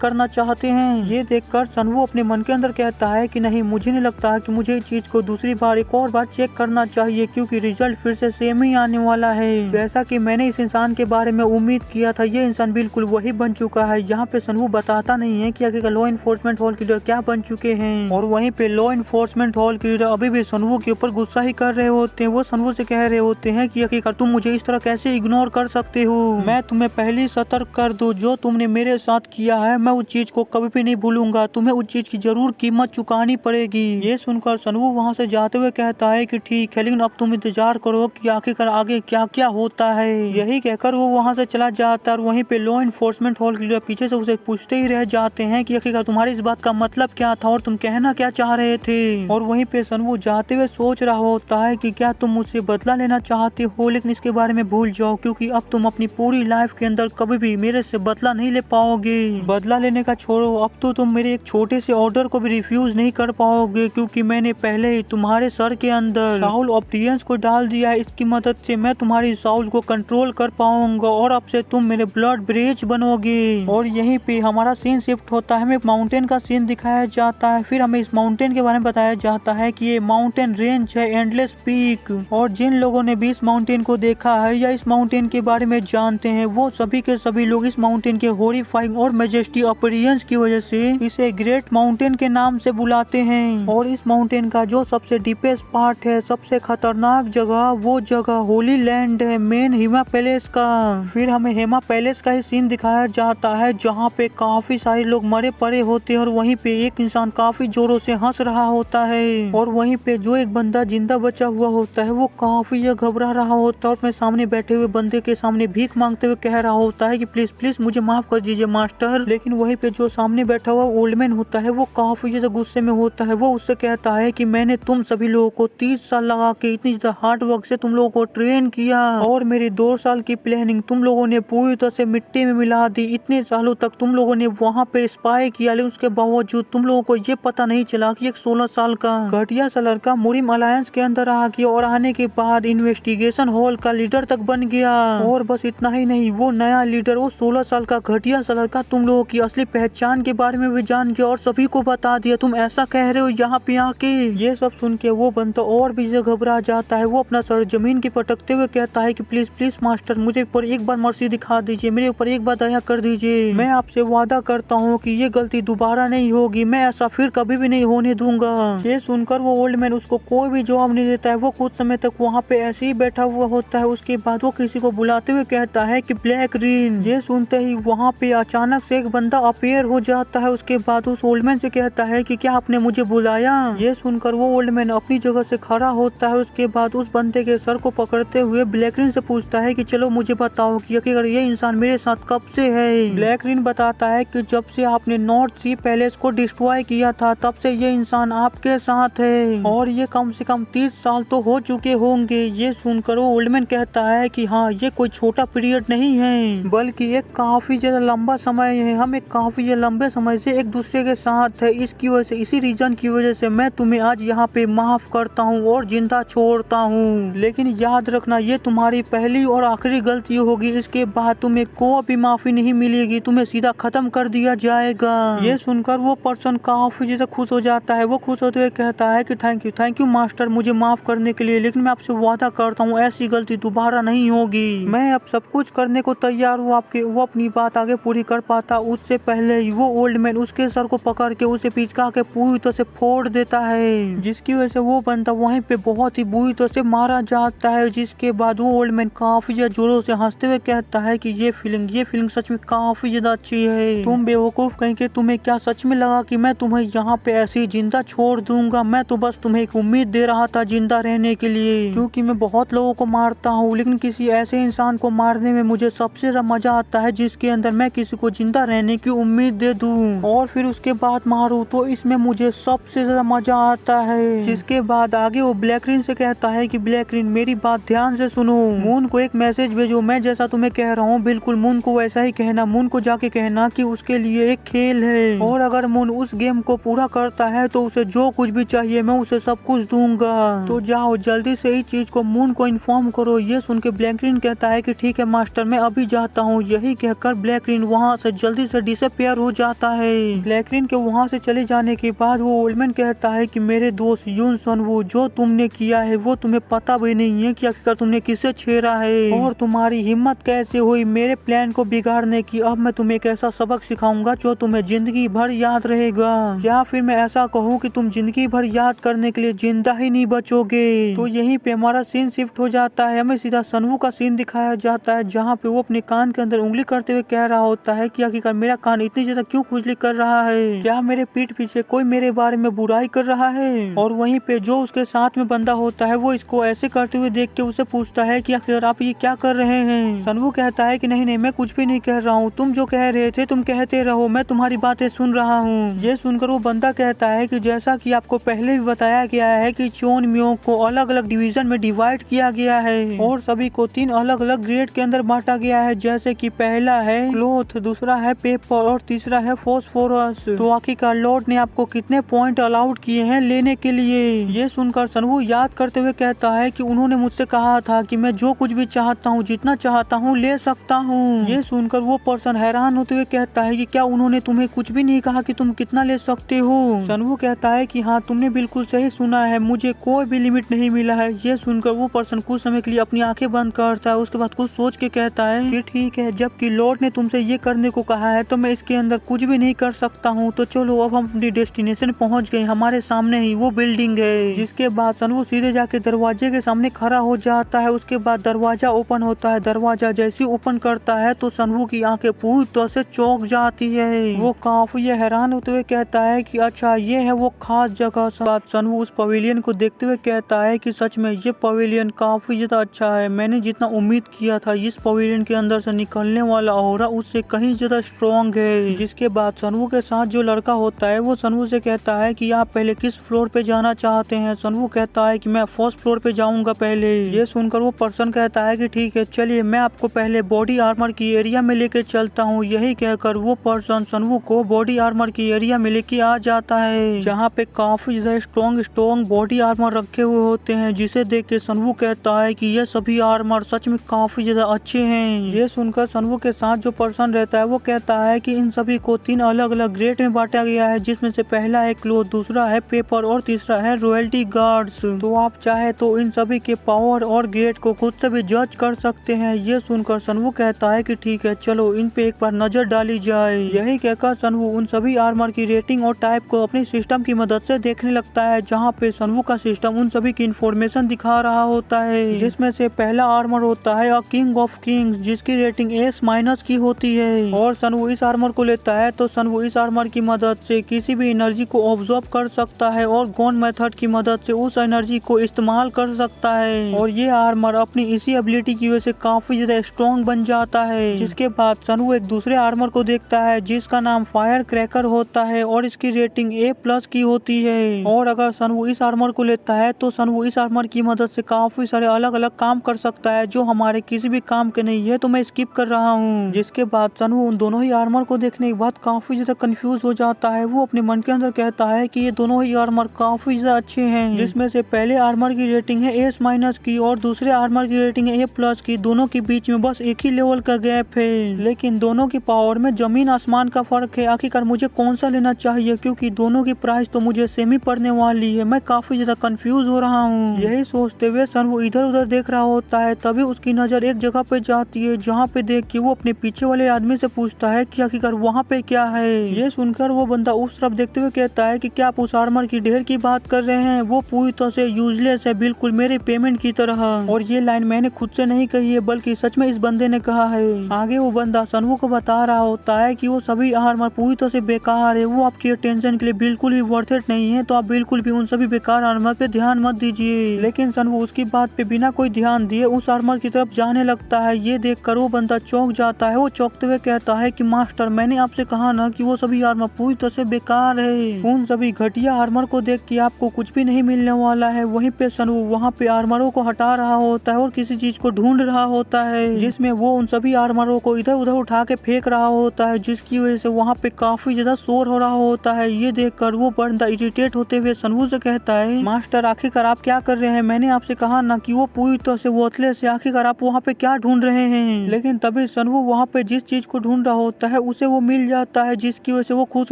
करना चाहते हैं। ये देखकर सनवू अपने मन के अंदर कहता है कि नहीं, मुझे नहीं लगता है कि मुझे इस चीज को दूसरी बार एक और बार चेक करना चाहिए क्योंकि रिजल्ट फिर से सेम ही आने वाला है। जैसा कि मैंने इस इंसान के बारे में उम्मीद किया था, ये इंसान बिल्कुल वही बन चुका है। यहाँ पे सनवू बताता नहीं है कि आगे लॉ इन्फोर्समेंट हॉल के लीडर क्या बन चुके हैं और वहीं पे लॉ इन्फोर्समेंट हॉल के लीडर अभी भी सनवू के ऊपर गुस्सा ही कर रहे होते हैं। वो सनवू से कह रहे होते हैं कि आखिरकार तुम मुझे इस तरह कैसे इग्नोर कर सकते हो। मैं तुम्हें पहले सतर्क कर दूं, जो तुमने मेरे साथ किया है मैं उस चीज को कभी भी नहीं भूलूंगा। तुम्हें उस चीज की जरूर कीमत चुकानी पड़ेगी। ये सुनकर सनवू वहाँ से जाते हुए कहता है कि ठीक है, लेकिन अब तुम इंतजार करो कि आखिरकार आगे क्या क्या होता है। यही कहकर वो वहाँ से चला जाता है और वहीं पे लॉ इन्फोर्समेंट हॉल के लीडर पीछे से उसे पूछते ही रह जाते हैं कि आखिरकार तुम्हारी इस बात का मतलब क्या था और तुम कहना क्या चाह रहे थे। और वहीं पे सनवू जाते हुए सोच रहा होता है कि क्या तुम मुझसे बदला लेना चाहते हो, लेकिन इसके बारे में भूल जाओ क्योंकि अब तुम अपनी पूरी लाइफ के अंदर कभी भी मेरे से बदला नहीं ले पाओगे। बदला लेने का छोड़ो, अब तो तुम मेरे एक छोटे से ऑर्डर को भी रिफ्यूज नहीं कर पाओगे क्योंकि मैंने पहले ही तुम्हारे सर के अंदर साउल ऑब्डियंस को डाल दिया है। इसकी मदद से मैं तुम्हारी साउल को कंट्रोल कर पाऊंगा और अब से तुम मेरे ब्लड ब्रिज बनोगे। और यहीं पे हमारा सीन शिफ्ट होता है, हमें माउंटेन का सीन दिखाया जाता है। फिर हमें इस माउंटेन के बारे में बताया जाता है कि ये माउंटेन रेंज है एंडलेस पीक। और जिन लोगों ने भी इस माउंटेन को देखा है या इस माउंटेन के बारे में जानते हैं, वो सभी के सभी लोग इस माउंटेन के हॉरिफाइंग और मेजेस्टी अपीयरेंस की वजह से इसे ग्रेट माउंटेन के नाम से बुलाते हैं। और इस माउंटेन का जो सबसे डीपेस्ट पार्ट है, सबसे खतरनाक जगह, वो जगह होली लैंड है, मेन हेमा पैलेस का। फिर हमें हेमा पैलेस का ही सीन दिखाया जाता है जहाँ पे काफी सारे लोग मरे पड़े होते हैं और वहीं पे एक इंसान काफी जोरों से हंस रहा होता है और वहीं पे जो एक बंदा जिंदा बचा हुआ होता है वो काफी घबरा रहा होता है और अपने सामने बैठे हुए बंदे के सामने भीख मांगते हुए कह रहा होता है कि प्लीज प्लीज मुझे माफ कर दीजिए मास्टर। लेकिन वहीं पे जो सामने बैठा हुआ ओल्ड मैन होता है वो काफी ज्यादा गुस्से में होता है। वो उससे कहता है कि मैंने तुम सभी लोगों को 30 साल लगा के इतनी ज्यादा हार्ड वर्क से तुम लोगों को ट्रेन किया और मेरी 2 साल की प्लानिंग तुम लोगों ने पूरी तरह से मिट्टी में मिला दी। इतने सालों तक तुम लोगों ने वहाँ पे स्पाई किया, लेकिन उसके बावजूद तुम लोगों को ये पता नहीं चला कि एक 16 साल का घटिया सा लड़का मुरिम अलायंस के अंदर आ गया और आने के बाद इन्वेस्टिगेशन हॉल का लीडर तक बन गया। और बस इतना ही नहीं, वो नया लीडर, वो 16 साल का घटिया सा लड़का तुम लोगों की असली पहचान के बारे में भी जान गया और सभी को बता दिया। तुम ऐसा कह रहे हो यहाँ पे आके। ये सब सुन के वो बंदा और भी घबरा जाता है। वो अपना सर जमीन की पटकते हुए कहता है कि प्लीज प्लीज मास्टर, मुझे ऊपर एक बार मर्सी दिखा दीजिए, मेरे ऊपर एक बार दया कर दीजिए। मैं आपसे वादा करता हूँ कि ये गलती दोबारा नहीं होगी, मैं ऐसा फिर कभी भी नहीं होने दूंगा। ये सुनकर वो ओल्ड मैन उसको कोई भी जवाब नहीं देता है। वो कुछ समय तक वहाँ पे ऐसे ही बैठा हुआ होता है। उसके बाद वो किसी को बुलाते हुए कहता है कि ब्लैक रिन। ये सुनते ही वहाँ पे अचानक से एक बंदा अपीयर हो जाता है। उसके बाद उस ओल्ड मैन से कहता है कि क्या आपने मुझे बुलाया। ये सुनकर वो ओल्ड मैन अपनी जगह से खड़ा होता है। उसके बाद उस बंदे के सर को पकड़ते हुए ब्लैक रिन से पूछता है कि चलो मुझे बताओ कि अगर ये इंसान मेरे साथ कब से है। ब्लैक रिन बताता है कि जब से आपने नॉर्थ सी पैलेस को डिस्ट्रॉय किया था तब से ये इंसान आपके साथ है और ये कम से कम 30 साल तो हो चुके होंगे। ये सुनकर वो ओल्ड मैन कहता है कि हाँ, ये कोई छोटा पीरियड नहीं है बल्कि एक काफी ज्यादा लंबा समय है। हम एक काफी ज्यादा लंबे समय से एक दूसरे के साथ है। इसकी वजह से, इसी रीजन की वजह से मैं तुम्हें आज यहाँ पे माफ करता हूँ और जिंदा छोड़ता हूँ। लेकिन याद रखना, ये तुम्हारी पहली और आखिरी गलती होगी। इसके बाद तुम्हें कोई भी माफी नहीं मिलेगी, तुम्हें सीधा खत्म कर दिया जाएगा। ये सुनकर वो पर्सन काफी ज्यादा खुश हो जाता है। वो खुश होते हुए कहता है कि थैंक यू मास्टर, मुझे माफ करने के लिए, लेकिन मैं आपसे वादा करता हूँ ऐसी गलती दोबारा नहीं होगी। मैं अब सब कुछ करने को तैयार हूँ आपके। वो अपनी बात आगे पूरी कर पाता उससे पहले ही वो ओल्ड मैन उसके सर को पकड़ के उसे पिचका के पूरी तरह से फोड़ देता है, जिसकी वजह से वो बंदा वहीं पे बहुत ही बुरी तरह से मारा जाता है। जिसके बाद वो ओल्ड मैन काफी ज्यादा जोरों से हंसते हुए कहता है कि ये फीलिंग सच में काफी ज्यादा अच्छी है। तुम बेवकूफ कहीं के, तुम्हें क्या सच में लगा कि मैं तुम्हें यहाँ पे ऐसे ही जिंदा छोड़ दूंगा? मैं तो बस तुम्हें एक उम्मीद दे रहा था जिंदा रहने के लिए, क्योंकि मैं बहुत लोगों को मारता हूँ, लेकिन किसी ऐसे इंसान को मारने में मुझे सबसे ज्यादा मजा आता है जिसके अंदर मैं किसी को जिंदा रहने की उम्मीद दे दूं और फिर उसके बाद मारूं, तो इसमें मुझे सबसे ज्यादा मजा आता है। जिसके बाद आगे वो ब्लैक रिन से कहता है कि ब्लैक रिन, मेरी बात ध्यान से सुनो, मून को एक मैसेज भेजो। मैं जैसा तुम्हें कह रहा हूँ बिल्कुल मून को वैसा ही कहना। मून को जाके कहना कि उसके लिए एक खेल है और अगर मून उस गेम को पूरा करता है तो उसे जो कुछ भी चाहिए मैं उसे सब कुछ दूंगा। तो जाओ जल्दी से इस चीज को मून को इन्फॉर्म करो। ये सुन के ब्लैकरिन कहता है कि ठीक है मास्टर, मैं अभी जाता हूँ। यही कहकर ब्लैकरिन वहाँ से जल्दी से डिसअपीयर हो जाता है। ब्लैकरिन के वहाँ से चले जाने के बाद वो ओल्डमैन कहता है कि मेरे दोस्त यून सनवू, जो तुमने किया है वो तुम्हें पता भी नहीं है कि आखिरकार तुमने किसे छेड़ा है और तुम्हारी हिम्मत कैसे हुई मेरे प्लान को बिगाड़ने की। अब मैं तुम्हें एक ऐसा सबक सिखाऊंगा जो तुम्हें जिंदगी भर याद रहेगा, या फिर मैं ऐसा कहूँ कि तुम जिंदगी भर याद करने के लिए जिंदा ही नहीं बचोगे। तो यहीं पे हमारा सीन शिफ्ट हो जाता है, हमें सीधा सनवू का सीन दिखाया जाता है जहाँ पे वो अपने कान के अंदर उंगली करते हुए कह रहा होता है कि आखिरकार मेरा कान इतनी ज्यादा क्यों खुजली कर रहा है, क्या मेरे पीठ पीछे कोई मेरे बारे में बुराई कर रहा है। और वहीं पे जो उसके साथ में बंदा होता है वो इसको ऐसे करते हुए देख के उसे पूछता है कि आखिर आप ये क्या कर रहे हैं। सनवू कहता है कि नहीं मैं कुछ भी नहीं कह रहा हूँ, तुम जो कह रहे थे तुम कहते रहो, मैं तुम्हारी बातें सुन रहा हूँ। ये सुनकर वो बंदा कहता है कि जैसा कि आपको पहले भी बताया गया है कि चोन म्यो को अलग अलग डिवीजन में डिवाइड किया गया है और सभी को 3 अलग अलग ग्रेड के अंदर बांटा गया है, जैसे कि पहला है क्लॉथ, दूसरा है पेपर और तीसरा है फॉस्फोरस। तो आखिरकार लॉर्ड ने आपको कितने पॉइंट अलाउड किए हैं लेने के लिए। ये सुनकर सनवू याद करते हुए कहता है कि उन्होंने मुझसे कहा था कि मैं जो कुछ भी चाहता हूँ जितना चाहता हूँ ले सकता हूँ। ये सुनकर वो पर्सन हैरान होते हुए कहता है कि क्या उन्होंने तुम्हें कुछ भी नहीं कहा कि तुम कितना ले सकते हो। सनवू कहता है कि हाँ तुमने बिल्कुल सही सुना है, मुझे कोई भी लिमिट नहीं मिला है। ये सुनकर वो पर्सन कुछ समय के लिए अपनी आंखें बंद करता है, उसके बाद कुछ सोच के कहता है कि ठीक है, जबकि लॉर्ड ने तुमसे ये करने को कहा है तो मैं इसके अंदर कुछ भी नहीं कर सकता हूँ। तो चलो अब हम अपनी डेस्टिनेशन पहुँच गए, हमारे सामने ही वो बिल्डिंग है। जिसके बाद सनवू सीधे जाके दरवाजे के सामने खड़ा हो जाता है। उसके बाद दरवाजा ओपन होता है। दरवाजा जैसे ओपन करता है तो सनवू की आंखें पूरी तरह से चौंक जाती है। वो काफी हैरान होते हुए कहता है कि अच्छा ये है वो खास जगह। सनवू उस पवेलियन को देखते हुए कहता है कि सच में ये पवेलियन काफी ज्यादा अच्छा है, मैंने जितना उम्मीद किया था इस पवेलियन के अंदर से निकलने वाला ऑरा उससे कहीं ज्यादा स्ट्रॉन्ग है। जिसके बाद सनवू के साथ जो लड़का होता है वो सनवू से कहता है कि आप पहले किस फ्लोर पे जाना चाहते हैं। सनवू कहता है कि मैं फर्स्ट फ्लोर पे जाऊंगा पहले। ये सुनकर वो पर्सन कहता है कि ठीक है चलिए मैं आपको पहले बॉडी आर्मर की एरिया में लेके चलता हूँ। यही कहकर वो पर्सन सनवू को बॉडी आर्मर की एरिया में लेके आ जाता है, जहाँ पे काफी ज्यादा स्ट्रॉन्ग बॉडी आर्मर रखे हुए होते हैं, जिसे देख के सनवू कहता है कि ये सभी आर्मर सच में काफी ज्यादा अच्छे हैं। ये सुनकर सनवू के साथ जो पर्सन रहता है वो कहता है कि इन सभी को 3 अलग अलग ग्रेड में बांटा गया है, जिसमें से पहला है क्लॉथ, दूसरा है पेपर और तीसरा है रॉयल्टी गार्ड्स। तो आप चाहे तो इन सभी के पावर और ग्रेड को खुद से भी जज कर सकते हैं। ये सुनकर सनवू कहता है कि ठीक है चलो इन पे एक बार नजर डाली जाए। यही कहकर सनवू उन सभी आर्मर की रेटिंग और टाइप को अपने सिस्टम की मदद से देखने लगता है, जहाँ पे सनवू का सिस्टम उन सभी की इंफॉर्मेशन दिखा रहा होता है। जिसमें से पहला आर्मर होता है किंग ऑफ किंग्स, जिसकी रेटिंग S- की होती है। और सनवू इस आर्मर को लेता है तो सनवू इस आर्मर की मदद से किसी भी एनर्जी को ऑब्जॉर्ब कर सकता है और गॉन मेथड की मदद से उस एनर्जी को इस्तेमाल कर सकता है। और ये आर्मर अपनी इसी एबिलिटी की वजह से काफी ज्यादा स्ट्रॉन्ग बन जाता है। जिसके बाद सनवू एक दूसरे आर्मर को देखता है जिसका नाम फायर क्रैकर होता है और इसकी रेटिंग A+ की होती है। और अगर सनवू इस आर्मर को लेता है तो सनवू इस आर्मर की मदद से काफी सारे अलग अलग काम कर सकता है जो हमारे किसी भी काम के नहीं है, तो मैं स्किप कर रहा हूँ। जिसके बाद सनवू उन दोनों ही आर्मर को देखने के बाद काफी ज्यादा कंफ्यूज हो जाता है। वो अपने मन के अंदर कहता है कि ये दोनों ही आर्मर काफी ज्यादा अच्छे हैं, जिसमें से पहले आर्मर की रेटिंग है S- की और दूसरे आर्मर की रेटिंग है A+ की। दोनों के बीच में बस एक ही लेवल का गैप है, लेकिन दोनों की पावर में जमीन आसमान का फर्क है। आखिरकार मुझे कौन सा लेना चाहिए, क्योंकि दोनों की प्राइस तो मुझे सेम ही पड़ने वाली है। मैं काफी ज्यादा कंफ्यूज हो रहा हूँ। यही सोचते हुए सनवू इधर उधर देख रहा होता है, तभी उसकी नजर एक जगह पे जाती है, जहाँ पे देख के वो अपने पीछे वाले आदमी से पूछता है कि आखिरकार वहाँ पे क्या है। ये सुनकर वो बंदा उस तरफ देखते हुए कहता है कि क्या आप उस आर्मर की ढेर की बात कर रहे हैं, वो पूरी तरह से यूजलेस है, बिल्कुल मेरे पेमेंट की तरह। और ये लाइन मैंने खुद से नहीं कही है, बल्कि सच में इस बंदे ने कहा है। आगे वो बंदा सनवू को बता रहा होता है कि वो सभी आर्मर पूरी तरह से बेकार है, वो आपकी अटेंशन के लिए बिल्कुल भी वर्थ इट नहीं है, तो आप बिल्कुल भी उन सभी बेकार आर्मर पे ध्यान मत दीजिए। लेकिन सनवू उसकी बात पे बिना कोई ध्यान दिए उस आर्मर की तरफ जाने लगता है। ये देखकर वो बंदा चौंक जाता है। वो चौंकते हुए कहता है कि मास्टर, मैंने आपसे कहा ना कि वो सभी आर्मर पूरी तरह से बेकार है। उन सभी घटिया आर्मर को देख के आपको कुछ भी नहीं मिलने वाला है। वहीं पे सनवू वहाँ पे आर्मरों को हटा रहा होता है और किसी चीज को ढूंढ रहा होता है, जिसमें वो उन सभी आर्मरों को इधर उधर उठा के फेंक रहा होता है, जिसकी वजह से वहाँ पे काफी ज्यादा शोर हो रहा होता है। ये देखकर वो बंदा इरिटेट होते हुए सनवू से कहता है, मास्टर मास्टर आखिरकार आप क्या कर रहे हैं? मैंने आपसे कहा ना कि वो पूरी तरह से वर्थलेस है, आखिरकार आप वहाँ पे क्या ढूंढ रहे हैं? लेकिन तभी सनवू वहाँ पे जिस चीज को ढूंढ रहा होता है उसे वो मिल जाता है, जिसकी वजह से वो खुश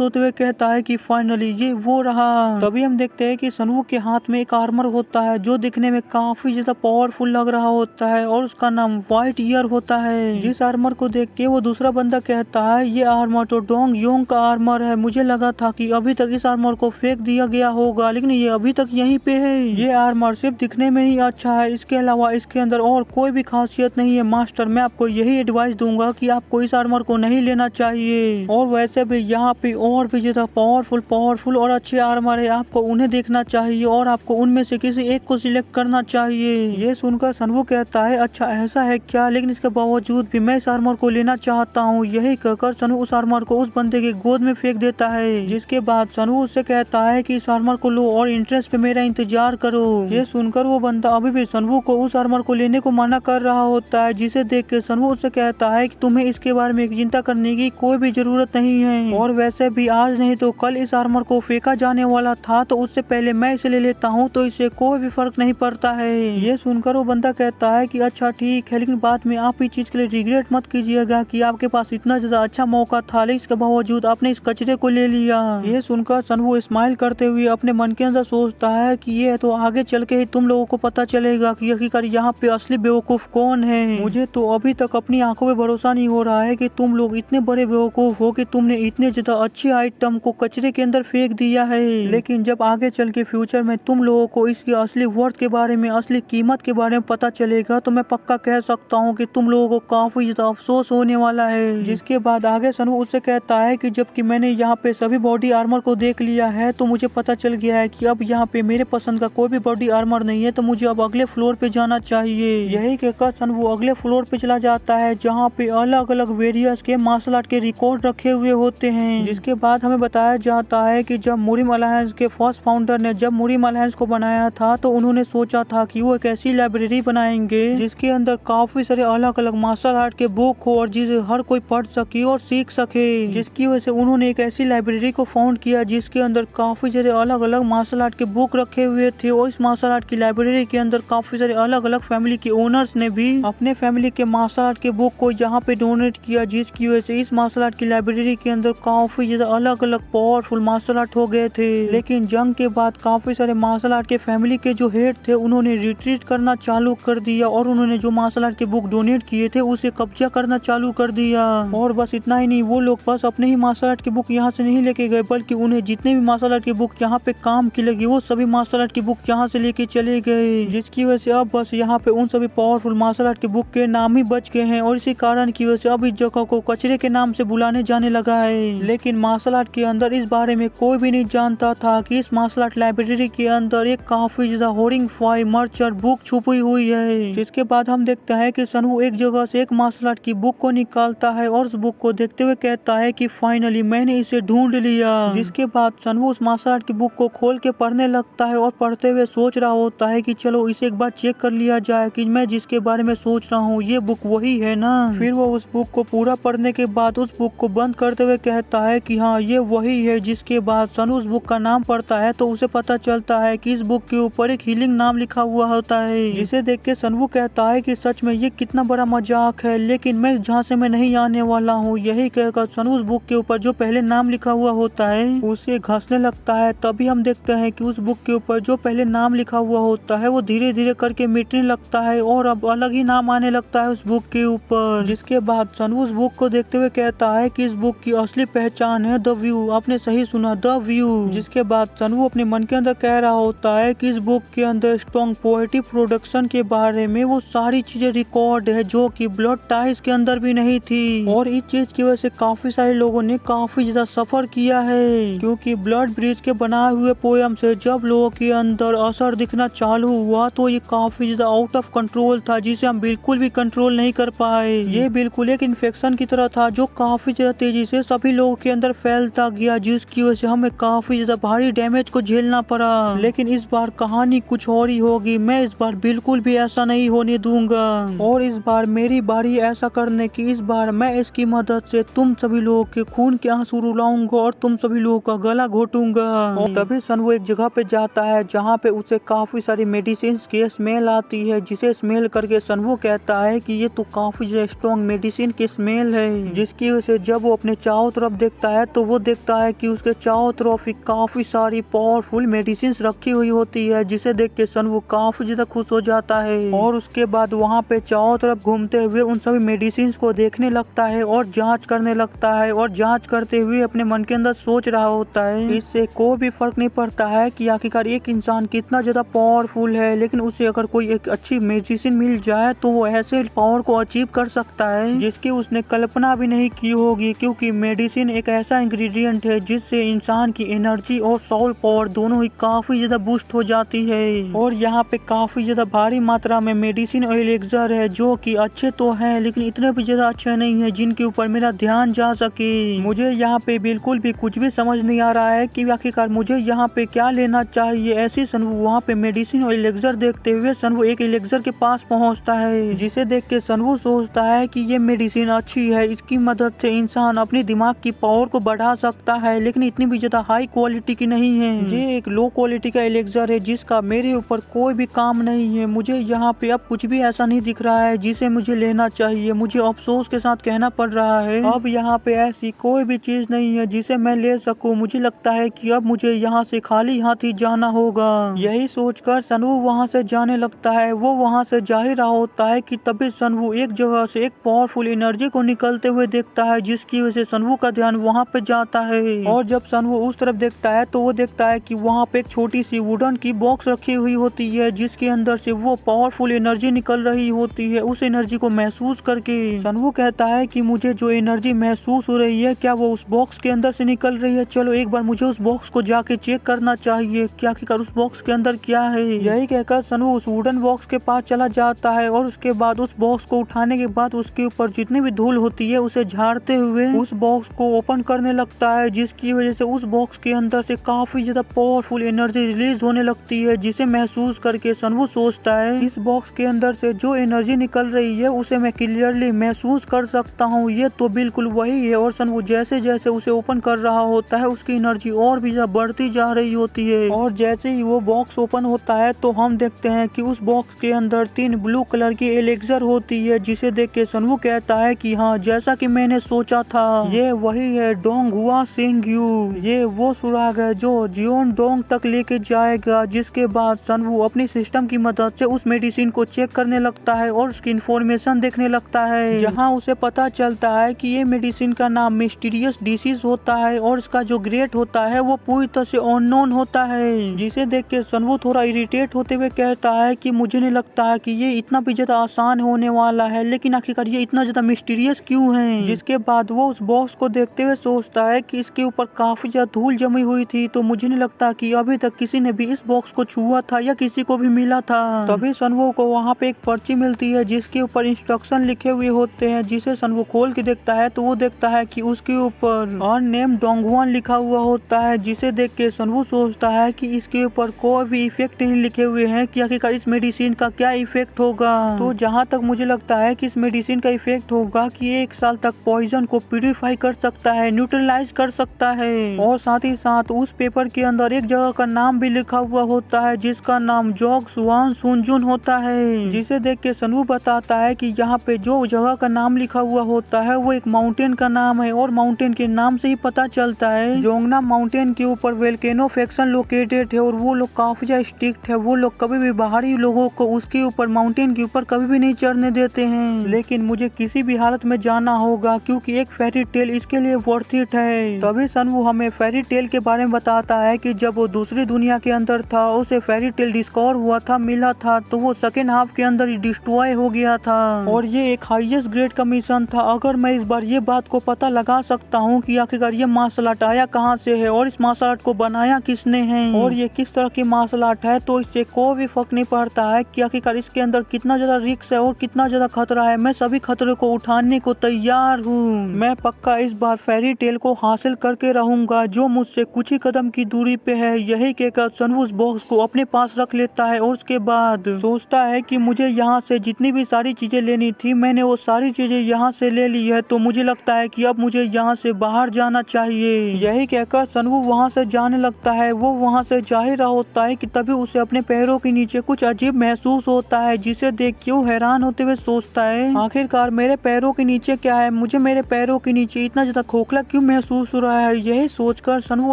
होते हुए कहता है कि फाइनली ये वो रहा। तभी हम देखते हैं कि सनवू के हाथ में एक आर्मर होता है जो दिखने में काफी ज्यादा पावरफुल लग रहा होता है और उसका नाम व्हाइट ईयर होता है। जिस आर्मर को देख के वो दूसरा बंदा कहता है ये आर्मर तो डोंग योंग का आर्मर है, मुझे लगा था कि अभी तक इस आर्मर को फेंक दिया गया होगा, लेकिन ये अभी तक यहीं पे है। ये आर्मर सिर्फ दिखने में ही अच्छा है, इसके अलावा इसके अंदर और कोई भी खासियत नहीं है। मास्टर मैं आपको यही एडवाइस दूंगा कि आपको इस आर्मर को नहीं लेना चाहिए। और वैसे भी यहाँ पे और भी ज्यादा पावरफुल और अच्छे आर्मर है, आपको उन्हें देखना चाहिए और आपको उनमें से किसी एक को सिलेक्ट करना चाहिए। ये सुनकर सनवू कहता है अच्छा ऐसा है क्या, लेकिन इसके बावजूद भी मैं इस आर्मर को लेना चाहता हूँ। यही कहकर सनवू उस आर्मर को उस बंदे की गोद में फेंक देता है, जिसके बाद सनवू उससे कहता है कि इस आर्मर को लो और इंटरेस्ट पे मेरा इंतजार करो। ये सुनकर वो बंदा अभी भी सनवू को उस आर्मर को लेने को मना कर रहा होता है, जिसे देख के सनवू उससे कहता है कि तुम्हें इसके बारे में चिंता करने की कोई भी जरूरत नहीं है, और वैसे भी आज नहीं तो कल इस आर्मर को फेंका जाने वाला था, तो उससे पहले मैं इसे ले लेता हूँ तो इससे कोई भी फर्क नहीं पड़ता है। ये सुनकर वो बंदा कहता है कि अच्छा ठीक है, लेकिन बाद में आप इस चीज के लिए रिग्रेट मत कीजिएगा कि आपके पास इतना ज्यादा अच्छा मौका था, लेकिन इसके बावजूद आपने इस कचरे को ले लिया। ये सुनकर सनवू स्माइल करते हुए अपने मन के अंदर सोचता है कि ये तो आगे चल के ही तुम लोगों को पता चलेगा कि आखिरकार यहाँ पे असली बेवकूफ कौन है। मुझे तो अभी तक अपनी आंखों पे भरोसा नहीं हो रहा है कि तुम लोग इतने बड़े बेवकूफ हो कि तुमने इतने ज्यादा अच्छे आइटम को कचरे के अंदर फेंक दिया है। लेकिन जब आगे चल के फ्यूचर में तुम लोगों को इसकी असली वर्थ के बारे में, असली कीमत के बारे में पता चलेगा, तो मैं पक्का कह सकता हूँ कि तुम लोगों को काफी ज्यादा अफसोस होने वाला है। जिसके बाद आगे सनवू उससे कहता है कि जबकि मैंने यहाँ पे सभी बॉडी आर्मर को देख लिया है, तो मुझे पता चल गया है कि अब यहाँ पे मेरे पसंद का कोई भी बॉडी आर्मर नहीं है, तो मुझे अब अगले फ्लोर पे जाना चाहिए। यही कहकर सनवू अगले फ्लोर पे चला जाता है, जहाँ पे अलग अलग वेरियस के मार्शल आर्ट के रिकॉर्ड रखे हुए होते हैं। जिसके बाद हमें बताया जाता है कि जब मुरिम अलायंस के फर्स्ट फाउंडर ने जब मुरिम अलायंस को बनाया था, तो उन्होंने सोचा था कि वो एक ऐसी लाइब्रेरी बनाएंगे जिसके अंदर काफी सारे अलग अलग मार्शल आर्ट के बुक हो और जिसे हर कोई पढ़ सके और सीख सके। जिसकी वजह से उन्होंने एक ऐसी लाइब्रेरी को फाउंड किया जिसके अंदर काफी सारे अलग अलग मार्शल आर्ट के बुक रखे हुए थे, और इस मार्शल आर्ट की लाइब्रेरी के अंदर काफी सारे अलग अलग फैमिली के ओनर्स ने भी अपने फैमिली के मार्शल आर्ट के बुक को यहाँ पे डोनेट किया, जिसकी वजह से इस मार्शल आर्ट की लाइब्रेरी के अंदर काफी ज्यादा अलग अलग पावरफुल मार्शल आर्ट हो गए थे। लेकिन जंग के बाद काफी सारे मार्शल आर्ट के फैमिली के जो हेड थे उन्होंने रिट्रीट करना चालू कर दिया, और उन्होंने जो मार्शल आर्ट के बुक डोनेट किए थे उसे कब्जा करना चालू कर दिया। और बस इतना ही नहीं, वो लोग बस अपने ही मार्शल आर्ट के बुक यहाँ से नहीं लेके गए, बल्कि उन्हें जितने भी मार्शल आर्ट की बुक यहाँ पे काम की लगी वो सभी मार्शल आर्ट की बुक यहाँ से लेके चले गए। जिसकी वजह से अब बस यहाँ पे उन सभी पावरफुल मार्शल आर्ट के बुक के नाम ही बच गए हैं, और इसी कारण की वजह से अब इस जगह को कचरे के नाम से बुलाने जाने लगा है। लेकिन मार्शल आर्ट के अंदर इस बारे में कोई भी नहीं जानता था कि इस मार्शल आर्ट लाइब्रेरी के अंदर एक काफी ज्यादा हॉरिफाइंग मर्चर बुक छुपी हुई है। जिसके बाद हम देखते हैं कि सनवू एक जगह से एक मार्शल आर्ट की बुक को निकालता है और उस बुक को देखते हुए कहता है कि फाइनली मैंने इसे ढूंढ लिया। जिसके बाद सनवू उस मार्शल आर्ट की बुक को खोल के पढ़ने लगता है और पढ़ते हुए सोच रहा होता है कि चलो इसे एक बार चेक कर लिया जाए कि मैं जिसके बारे में सोच रहा हूँ ये बुक वही है ना। फिर वो उस बुक को पूरा पढ़ने के बाद उस बुक को बंद करते हुए कहता है कि हाँ ये वही है। जिसके बाद सनू उस बुक का नाम पढ़ता है तो उसे पता चलता है कि इस बुक के ऊपर एक हीलिंग नाम लिखा हुआ होता है, जिसे देख के सनवू कहता है कि सच में ये कितना बड़ा मजाक है, लेकिन मैं इस झांसे में नहीं आने वाला हूँ। यही कहकर सनू उस बुक के ऊपर जो पहले नाम लिखा हुआ होता है उसे घसने लगता है। तभी हम देखते हैं कि उस बुक के ऊपर जो पहले नाम लिखा हुआ होता है वो धीरे धीरे करके मिटने लगता है और अब अलग ही नाम आने लगता है उस बुक के ऊपर। जिसके बाद सनू उस बुक को देखते हुए कहता है कि इस बुक की असली पहचान है द व्यू। आपने सही सुना, द व्यू। जिसके बाद सनू अपने मन के अंदर कह रहा होता है कि इस बुक के अंदर स्ट्रॉन्ग पोएटिक प्रोडक्शन के बारे में वो सारी चीजें रिकॉर्ड है जो कि ब्लड टाइज के अंदर भी नहीं थी, और इस चीज की वजह से काफी सारे लोगों ने काफी ज्यादा सफर किया है, क्योंकि ब्लड ब्रिज के बनाए हुए पोयम से जब लोगों के अंदर असर दिखना चालू हुआ तो ये काफी ज्यादा आउट ऑफ कंट्रोल था, जिसे हम बिल्कुल भी कंट्रोल नहीं कर पाए। ये बिल्कुल एक इन्फेक्शन की तरह था जो काफी ज्यादा तेजी से सभी लोगों के अंदर फैलता गया, जिसकी वजह से हमें काफी ज्यादा भारी डैमेज को झेलना पड़ा। लेकिन इस बार कहानी कुछ और ही होगी। मैं इस बार बिल्कुल भी ऐसा नहीं होने दूंगा, और इस बार मेरी बारी ऐसा करने की। इस बार मैं इसकी मदद से तुम सभी लोगों के खून के आंसू रुलाऊंगा और तुम सभी लोगों का गला घोटूंगा। और तभी सनवू एक जगह पे जाता है जहाँ पे उसे काफी सारी मेडिसिन की स्मेल आती है, जिसे स्मेल करके सनवू कहता है कि ये तो काफी स्ट्रॉन्ग मेडिसिन की स्मेल है, जिसकी वजह से जब वो अपने चारों तरफ देखता है तो वो देखता है कि उसके चारों तरफ काफी सारी पावरफुल मेडिसिन रखी हुई होती है, जिसे देख के सनवू काफी ज्यादा खुश हो जाता है और उसके बाद वहाँ पे चारों तरफ घूमते हुए उन सभी मेडिसिन को देखने लगता है और जांच करने लगता है और जांच करते हुए अपने मन के अंदर सोच रहा होता है इससे कोई भी फर्क नहीं पड़ता है कि आखिरकार एक इंसान कितना ज्यादा पावरफुल है, लेकिन उसे अगर कोई एक अच्छी मेडिसिन मिल जाए तो वो ऐसे पावर को अचीव कर सकता है जिसकी उसने कल्पना भी नहीं की होगी, क्योंकि मेडिसिन एक ऐसा इंग्रेडिएंट है जिससे इंसान की एनर्जी और सोल पावर दोनों ही काफी ज्यादा बूस्ट हो जाती है। और यहाँ पे काफी ज्यादा भारी मात्रा में मेडिसिन और एलिक्सर है जो कि अच्छे तो हैं लेकिन इतने भी ज्यादा अच्छे नहीं है जिनके ऊपर मेरा ध्यान जा सके। मुझे यहाँ पे बिल्कुल भी कुछ भी समझ नहीं आ रहा है कि आखिरकार मुझे यहाँ पे क्या लेना चाहिए। ऐसी सनवू वहाँ पे मेडिसिन और एलिक्सर देखते हुए सनवू एक एलिक्सर के पास पहुँचता है, जिसे देख के सनवू सोचता है कि ये मेडिसिन अच्छी है, इसकी मदद से इंसान अपने दिमाग की पावर को बढ़ा सकता है, लेकिन इतनी भी ज्यादा हाई क्वालिटी की नहीं है। ये एक लो क्वालिटी का एलिक्सर है जिसका मेरे ऊपर कोई भी काम नहीं है। मुझे यहाँ पे अब कुछ भी ऐसा नहीं दिख रहा है जिसे मुझे लेना चाहिए। मुझे अफसोस के साथ कहना पड़ रहा है अब यहाँ पे ऐसी कोई भी चीज नहीं है जिसे मैं ले सकूं। मुझे लगता है कि अब मुझे यहाँ से खाली हाथ ही जाना होगा। यही सोचकर सनवू वहाँ से जाने लगता है। वो वहाँ से जा ही रहा होता है कि तभी सनवू एक जगह से एक पावरफुल एनर्जी को निकलते हुए देखता है, जिसकी वजह से सनवू का ध्यान वहाँ पे जाता है। और जब सनवू उस तरफ देखता है तो वो देखता है कि वहाँ पे एक छोटी सी वुडन की बॉक्स रखी हुई होती है, जिसके अंदर से वो पावरफुल एनर्जी निकल रही होती है। उस एनर्जी को महसूस करके सनवू कहता है कि मुझे जो एनर्जी महसूस हो रही है क्या वो उस बॉक्स के अंदर से निकल रही है। चलो एक बार मुझे उस बॉक्स को जाके चेक करना चाहिए कि आखिरकार उस बॉक्स के अंदर क्या है। यही कहकर सनवू उस वुडन बॉक्स के पास चला जाता है और उसके बाद उस बॉक्स को उठाने के बाद उसके ऊपर जितनी भी धूल होती है उसे झाड़ते हुए उस बॉक्स को ओपन करने लगता है, जिसकी वजह से उस बॉक्स के अंदर से काफी ज्यादा पावरफुल एनर्जी रिलीज होने लगती है, जिसे महसूस करके सनवू सोचता है इस बॉक्स के अंदर से जो एनर्जी निकल रही है उसे मैं क्लियरली महसूस कर सकता हूँ। ये तो बिल्कुल वही है। और सनवू जैसे जैसे उसे ओपन कर रहा होता है उसकी एनर्जी और भी ज्यादा बढ़ती जा रही होती है। और जैसे ही वो बॉक्स ओपन होता है तो हम देखते हैं कि उस बॉक्स के अंदर 3 ब्लू कलर की एलिक्सर होती है, जिसे देख के सनवू कहता है कि हाँ, जैसा कि मैंने सोचा था ये वही है डोंग हुआ सिंग यू। ये वो सुराग है जो जियोन डोंग तक लेके जाएगा। जिसके बाद सनवू अपनी सिस्टम की मदद से उस मेडिसिन को चेक करने लगता है और उसकी इंफॉर्मेशन देखने लगता है, जहाँ उसे पता चलता है कि ये मेडिसिन का नाम मिस्टीरियस डिसीज होता है और इसका जो ग्रेड होता है वो पूरी तरह से अननोन होता है। जिसे देख के सनवू थोड़ा इरिटेट होते हुए कहता है कि मुझे नहीं लगता है कि ये इतना भी ज्यादा आसान होने वाला है, लेकिन आखिरकार ये इतना ज्यादा मिस्टीरियस क्यों है। जिसके बाद वो उस बॉक्स को देखते हुए सोचता है कि इसके ऊपर काफी ज्यादा धूल जमी हुई थी, तो मुझे नहीं लगता कि अभी तक किसी ने भी इस बॉक्स को छुआ था या किसी को भी मिला था। तभी सनवू को वहाँ पे एक पर्ची मिलती है जिसके ऊपर इंस्ट्रक्शन लिखे हुए होते हैं, जिसे सनवू खोल के देखता है तो वो देखता है कि उसके ऊपर अननेम्ड डोंगहुआन लिखा हुआ होता है। जिसे देख के सनवू सोचता है कि इसके ऊपर कोई भी इफेक्ट नहीं लिखे हुए हैं कि आखिरकार इस मेडिसिन का क्या इफेक्ट होगा। तो जहाँ तक मुझे लगता है कि इस मेडिसिन का इफेक्ट होगा कि 1 साल तक पॉइजन को प्यूरिफाई कर सकता है, न्यूट्रलाइज कर सकता है। और साथ ही साथ उस पेपर के अंदर एक जगह का नाम भी लिखा हुआ होता है जिसका नाम जोग सुआन सुनजुन होता है। जिसे देख के सनवू बताता है कि यहाँ पे जो जगह का नाम लिखा हुआ होता है वो एक माउंटेन का नाम है और माउंटेन के नाम से ही पता चलता है जोंगना माउंटेन के ऊपर वेल्केनो फैक्शन लोकेटेड है और वो लोग काफी ज्यादा स्ट्रिक्ट है। वो लोग कभी भी बाहरी लोगों को उसके ऊपर माउंटेन के ऊपर कभी भी नहीं चढ़ने देते हैं, लेकिन मुझे किसी भी हालत में जाना होगा क्योंकि एक फेरी टेल इसके लिए वर्थ इट है। तभी सनवू हमें फेरी टेल के बारे में बताता है कि जब वो दूसरी दुनिया के अंदर था उसे फेरी टेल डिस्कवर हुआ था, मिला था, तो वो सेकेंड हाफ के अंदर ही डिस्ट्रॉय हो गया था और ये एक हाईएस्ट ग्रेड का मिशन था। अगर मैं इस बार ये बात को पता लगा सकता हूँ कि आखिरकार ये मार्शल आर्ट आया कहाँ से है और इस मार्शल आर्ट को बनाया किसने है और ये किस तरह की मार्शल आर्ट है, तो इससे कोई भी फर्क नहीं पड़ता है कि आखिरकार इसके अंदर कितना ज्यादा रिस्क है और कितना ज्यादा खतरा है। मैं सभी खतरे को उठाने को तैयार हूँ। मैं पक्का इस बार फेरी टेल को हासिल करके रहूंगा जो मुझसे कुछ ही कदम की दूरी पे है। यही कहकर सनवू उस बॉक्स को अपने पास रख लेता है और उसके बाद सोचता है कि मुझे यहाँ से जितनी भी सारी चीजें लेनी थी मैंने वो सारी चीजें यहाँ से ले ली है, तो मुझे लगता है कि अब मुझे यहाँ से बाहर जाना चाहिए। यही कहकर सनवू वहाँ से जाने लगता है। वो वहाँ से जा ही रहा होता है कि तभी उसे अपने पैरों के नीचे कुछ अजीब महसूस होता है, जिसे देख के वो हैरान होते हुए सोचता है आखिरकार मेरे पैरों के नीचे क्या है, मुझे मेरे पैरों के नीचे इतना ज्यादा खोखला क्यों महसूस हो रहा है। यही सोचकर सनवू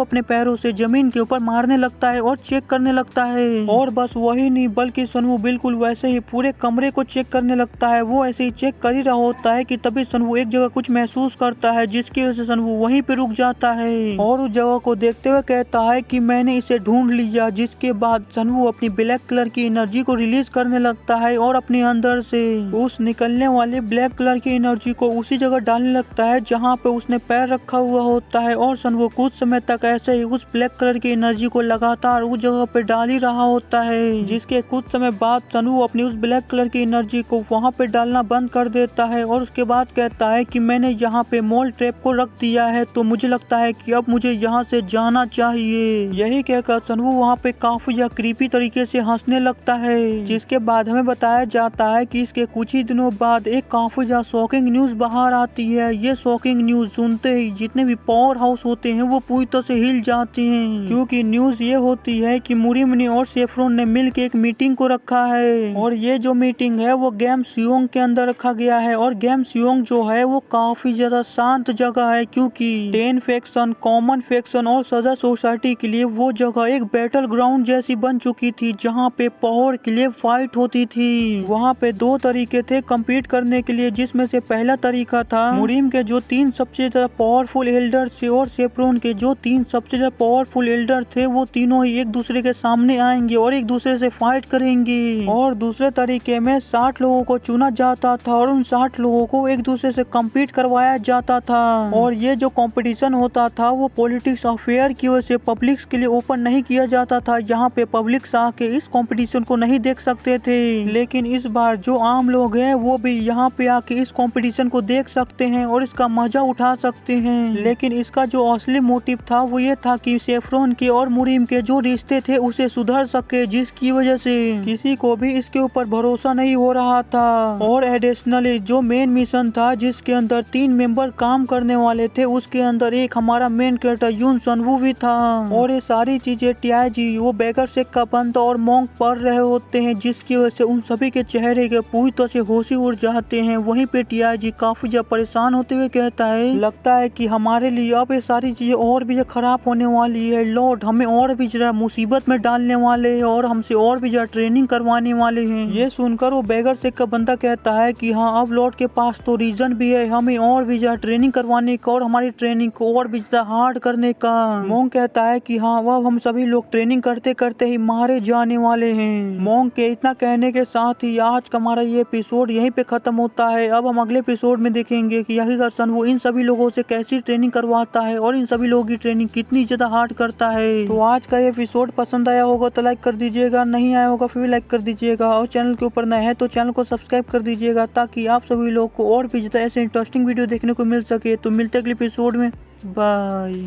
अपने पैरों से जमीन के ऊपर मारने लगता है और चेक करने लगता है। और बस वही नहीं बल्कि सनवू बिल्कुल वैसे ही पूरे कमरे को चेक करने लगता है। वो ऐसे ही चेक कर ही रहा होता है कि तभी सनवू एक जगह कुछ महसूस करता है, जिसकी वजह से सनवू वहीं पे रुक जाता है और उस जगह को देखते हुए कहता है कि मैंने इसे ढूंढ लिया। जिसके बाद सनवू अपनी ब्लैक कलर की एनर्जी को रिलीज करने लगता है और अपने अंदर से उस निकलने वाले ब्लैक कलर की एनर्जी को उसी जगह डालने लगता है जहाँ पे उसने पैर रखा हुआ होता है। और सनवू कुछ समय तक ऐसे ही उस ब्लैक कलर की एनर्जी को लगातार उस जगह पे डाल ही रहा होता है। जिसके कुछ समय बाद सनवू अपनी उस ब्लैक कलर की एनर्जी को वहाँ पे डालना बंद कर देता है और उसके बाद कहता है कि मैंने यहाँ पे मॉल ट्रैप को रख दिया है, तो मुझे लगता है कि अब मुझे यहाँ से जाना चाहिए। यही कहकर सनवू वहाँ पे काफी ज्यादा क्रीपी तरीके से हंसने लगता है। जिसके बाद हमें बताया जाता है कि इसके कुछ ही दिनों बाद एक काफी ज्यादा शॉकिंग न्यूज बाहर आती है। ये शॉकिंग न्यूज सुनते ही जितने भी पावर हाउस होते हैं वो पूरी तरह से हिल जाते हैं, क्योंकि न्यूज ये होती है कि मुरीम ने और सेफ्रॉन ने मिलकर एक मीटिंग को रखा है और ये जो मीटिंग है वो गेम सियोंग के अंदर रखा गया है। और गेम सियोंग जो है वो काफी ज्यादा शांत जगह है, क्योंकि 10 फैक्शन, कॉमन फैक्शन और सजा सोसाइटी के लिए वो जगह एक बैटल ग्राउंड जैसी बन चुकी थी, जहाँ पे पावर के लिए फाइट होती थी। वहाँ पे दो तरीके थे कम्पीट करने के लिए, जिसमें से पहला तरीका था मुरीम के जो 3 सबसे ज्यादा पावरफुल एल्डर थे और सेफ्रॉन के जो 3 सबसे ज्यादा पावरफुल एल्डर थे, वो तीनों ही एक दूसरे के सामने आएंगे और एक दूसरे से फाइट करेंगे। और दूसरे तरीके में 60 लोगों को चुना जाता था और उन 60 लोगों को एक दूसरे से कम्पीट करवाया जाता था। और ये जो कंपटीशन होता था वो पॉलिटिक्स अफेयर की वजह से पब्लिक के लिए ओपन नहीं किया जाता था, यहाँ पे पब्लिक आके इस कंपटीशन को नहीं देख सकते थे। लेकिन इस बार जो आम लोग हैं वो भी यहाँ पे आके इस कंपटीशन को देख सकते हैं और इसका मजा उठा सकते हैं। लेकिन इसका जो असली मोटिव था वो ये था कि सेफ्रॉन के और मुरीम के जो रिश्ते थे उसे सुधर सके, जिसकी वजह से किसी को भी इसके ऊपर भरोसा नहीं हो रहा था। और एडिशनली जो मेन मिशन था जिसके अंदर 3 मेंबर काम करने वाले थे, उसके अंदर एक हमारा मेन कैरेक्टर यून सनवू भी था। और ये सारी चीजें टीआईजी वो बेगर शेख का बंदा और मॉन्क पढ़ रहे होते हैं, जिसकी वजह से उन सभी के चेहरे के पूरी तरह से होश ही उड़ जाते हैं। वहीं पे टीआईजी काफी ज्यादा परेशान होते हुए कहता है लगता है कि हमारे लिए अब ये सारी चीजें और भी खराब होने वाली है, लॉर्ड हमें और भी जरा मुसीबत में डालने वाले हैं और हमसे और भी ज्यादा ट्रेनिंग करवाने वाले हैं। ये सुनकर वो बेगर शेख का बंदा कहता है कि हाँ अब लॉर्ड के पास तो रीजन भी है हमें और भी ज्यादा ट्रेनिंग करवाने का और हमारी ट्रेनिंग को और भी ज्यादा हार्ड करने का। मोंग कहता है कि हाँ अब हम सभी लोग ट्रेनिंग करते करते ही मारे जाने वाले हैं। मोंग के इतना कहने के साथ ही आज का हमारा ये एपिसोड यहीं पे खत्म होता है। अब हम अगले एपिसोड में देखेंगे कि आखिरकार सनवू इन सभी लोगों से कैसी ट्रेनिंग करवाता है और इन सभी लोगों की ट्रेनिंग कितनी ज्यादा हार्ड करता है। तो आज का ये एपिसोड पसंद आया होगा तो लाइक कर दीजिएगा, नहीं आया होगा फिर भी लाइक कर दीजिएगा और चैनल के ऊपर नए हैं तो चैनल को सब्सक्राइब कर दीजिएगा, ताकि आप सभी लोग को और भी ज्यादा ऐसे इंटरेस्टिंग वीडियो देखने को मिल सके। तो मिलते अगले एपिसोड में, बाय।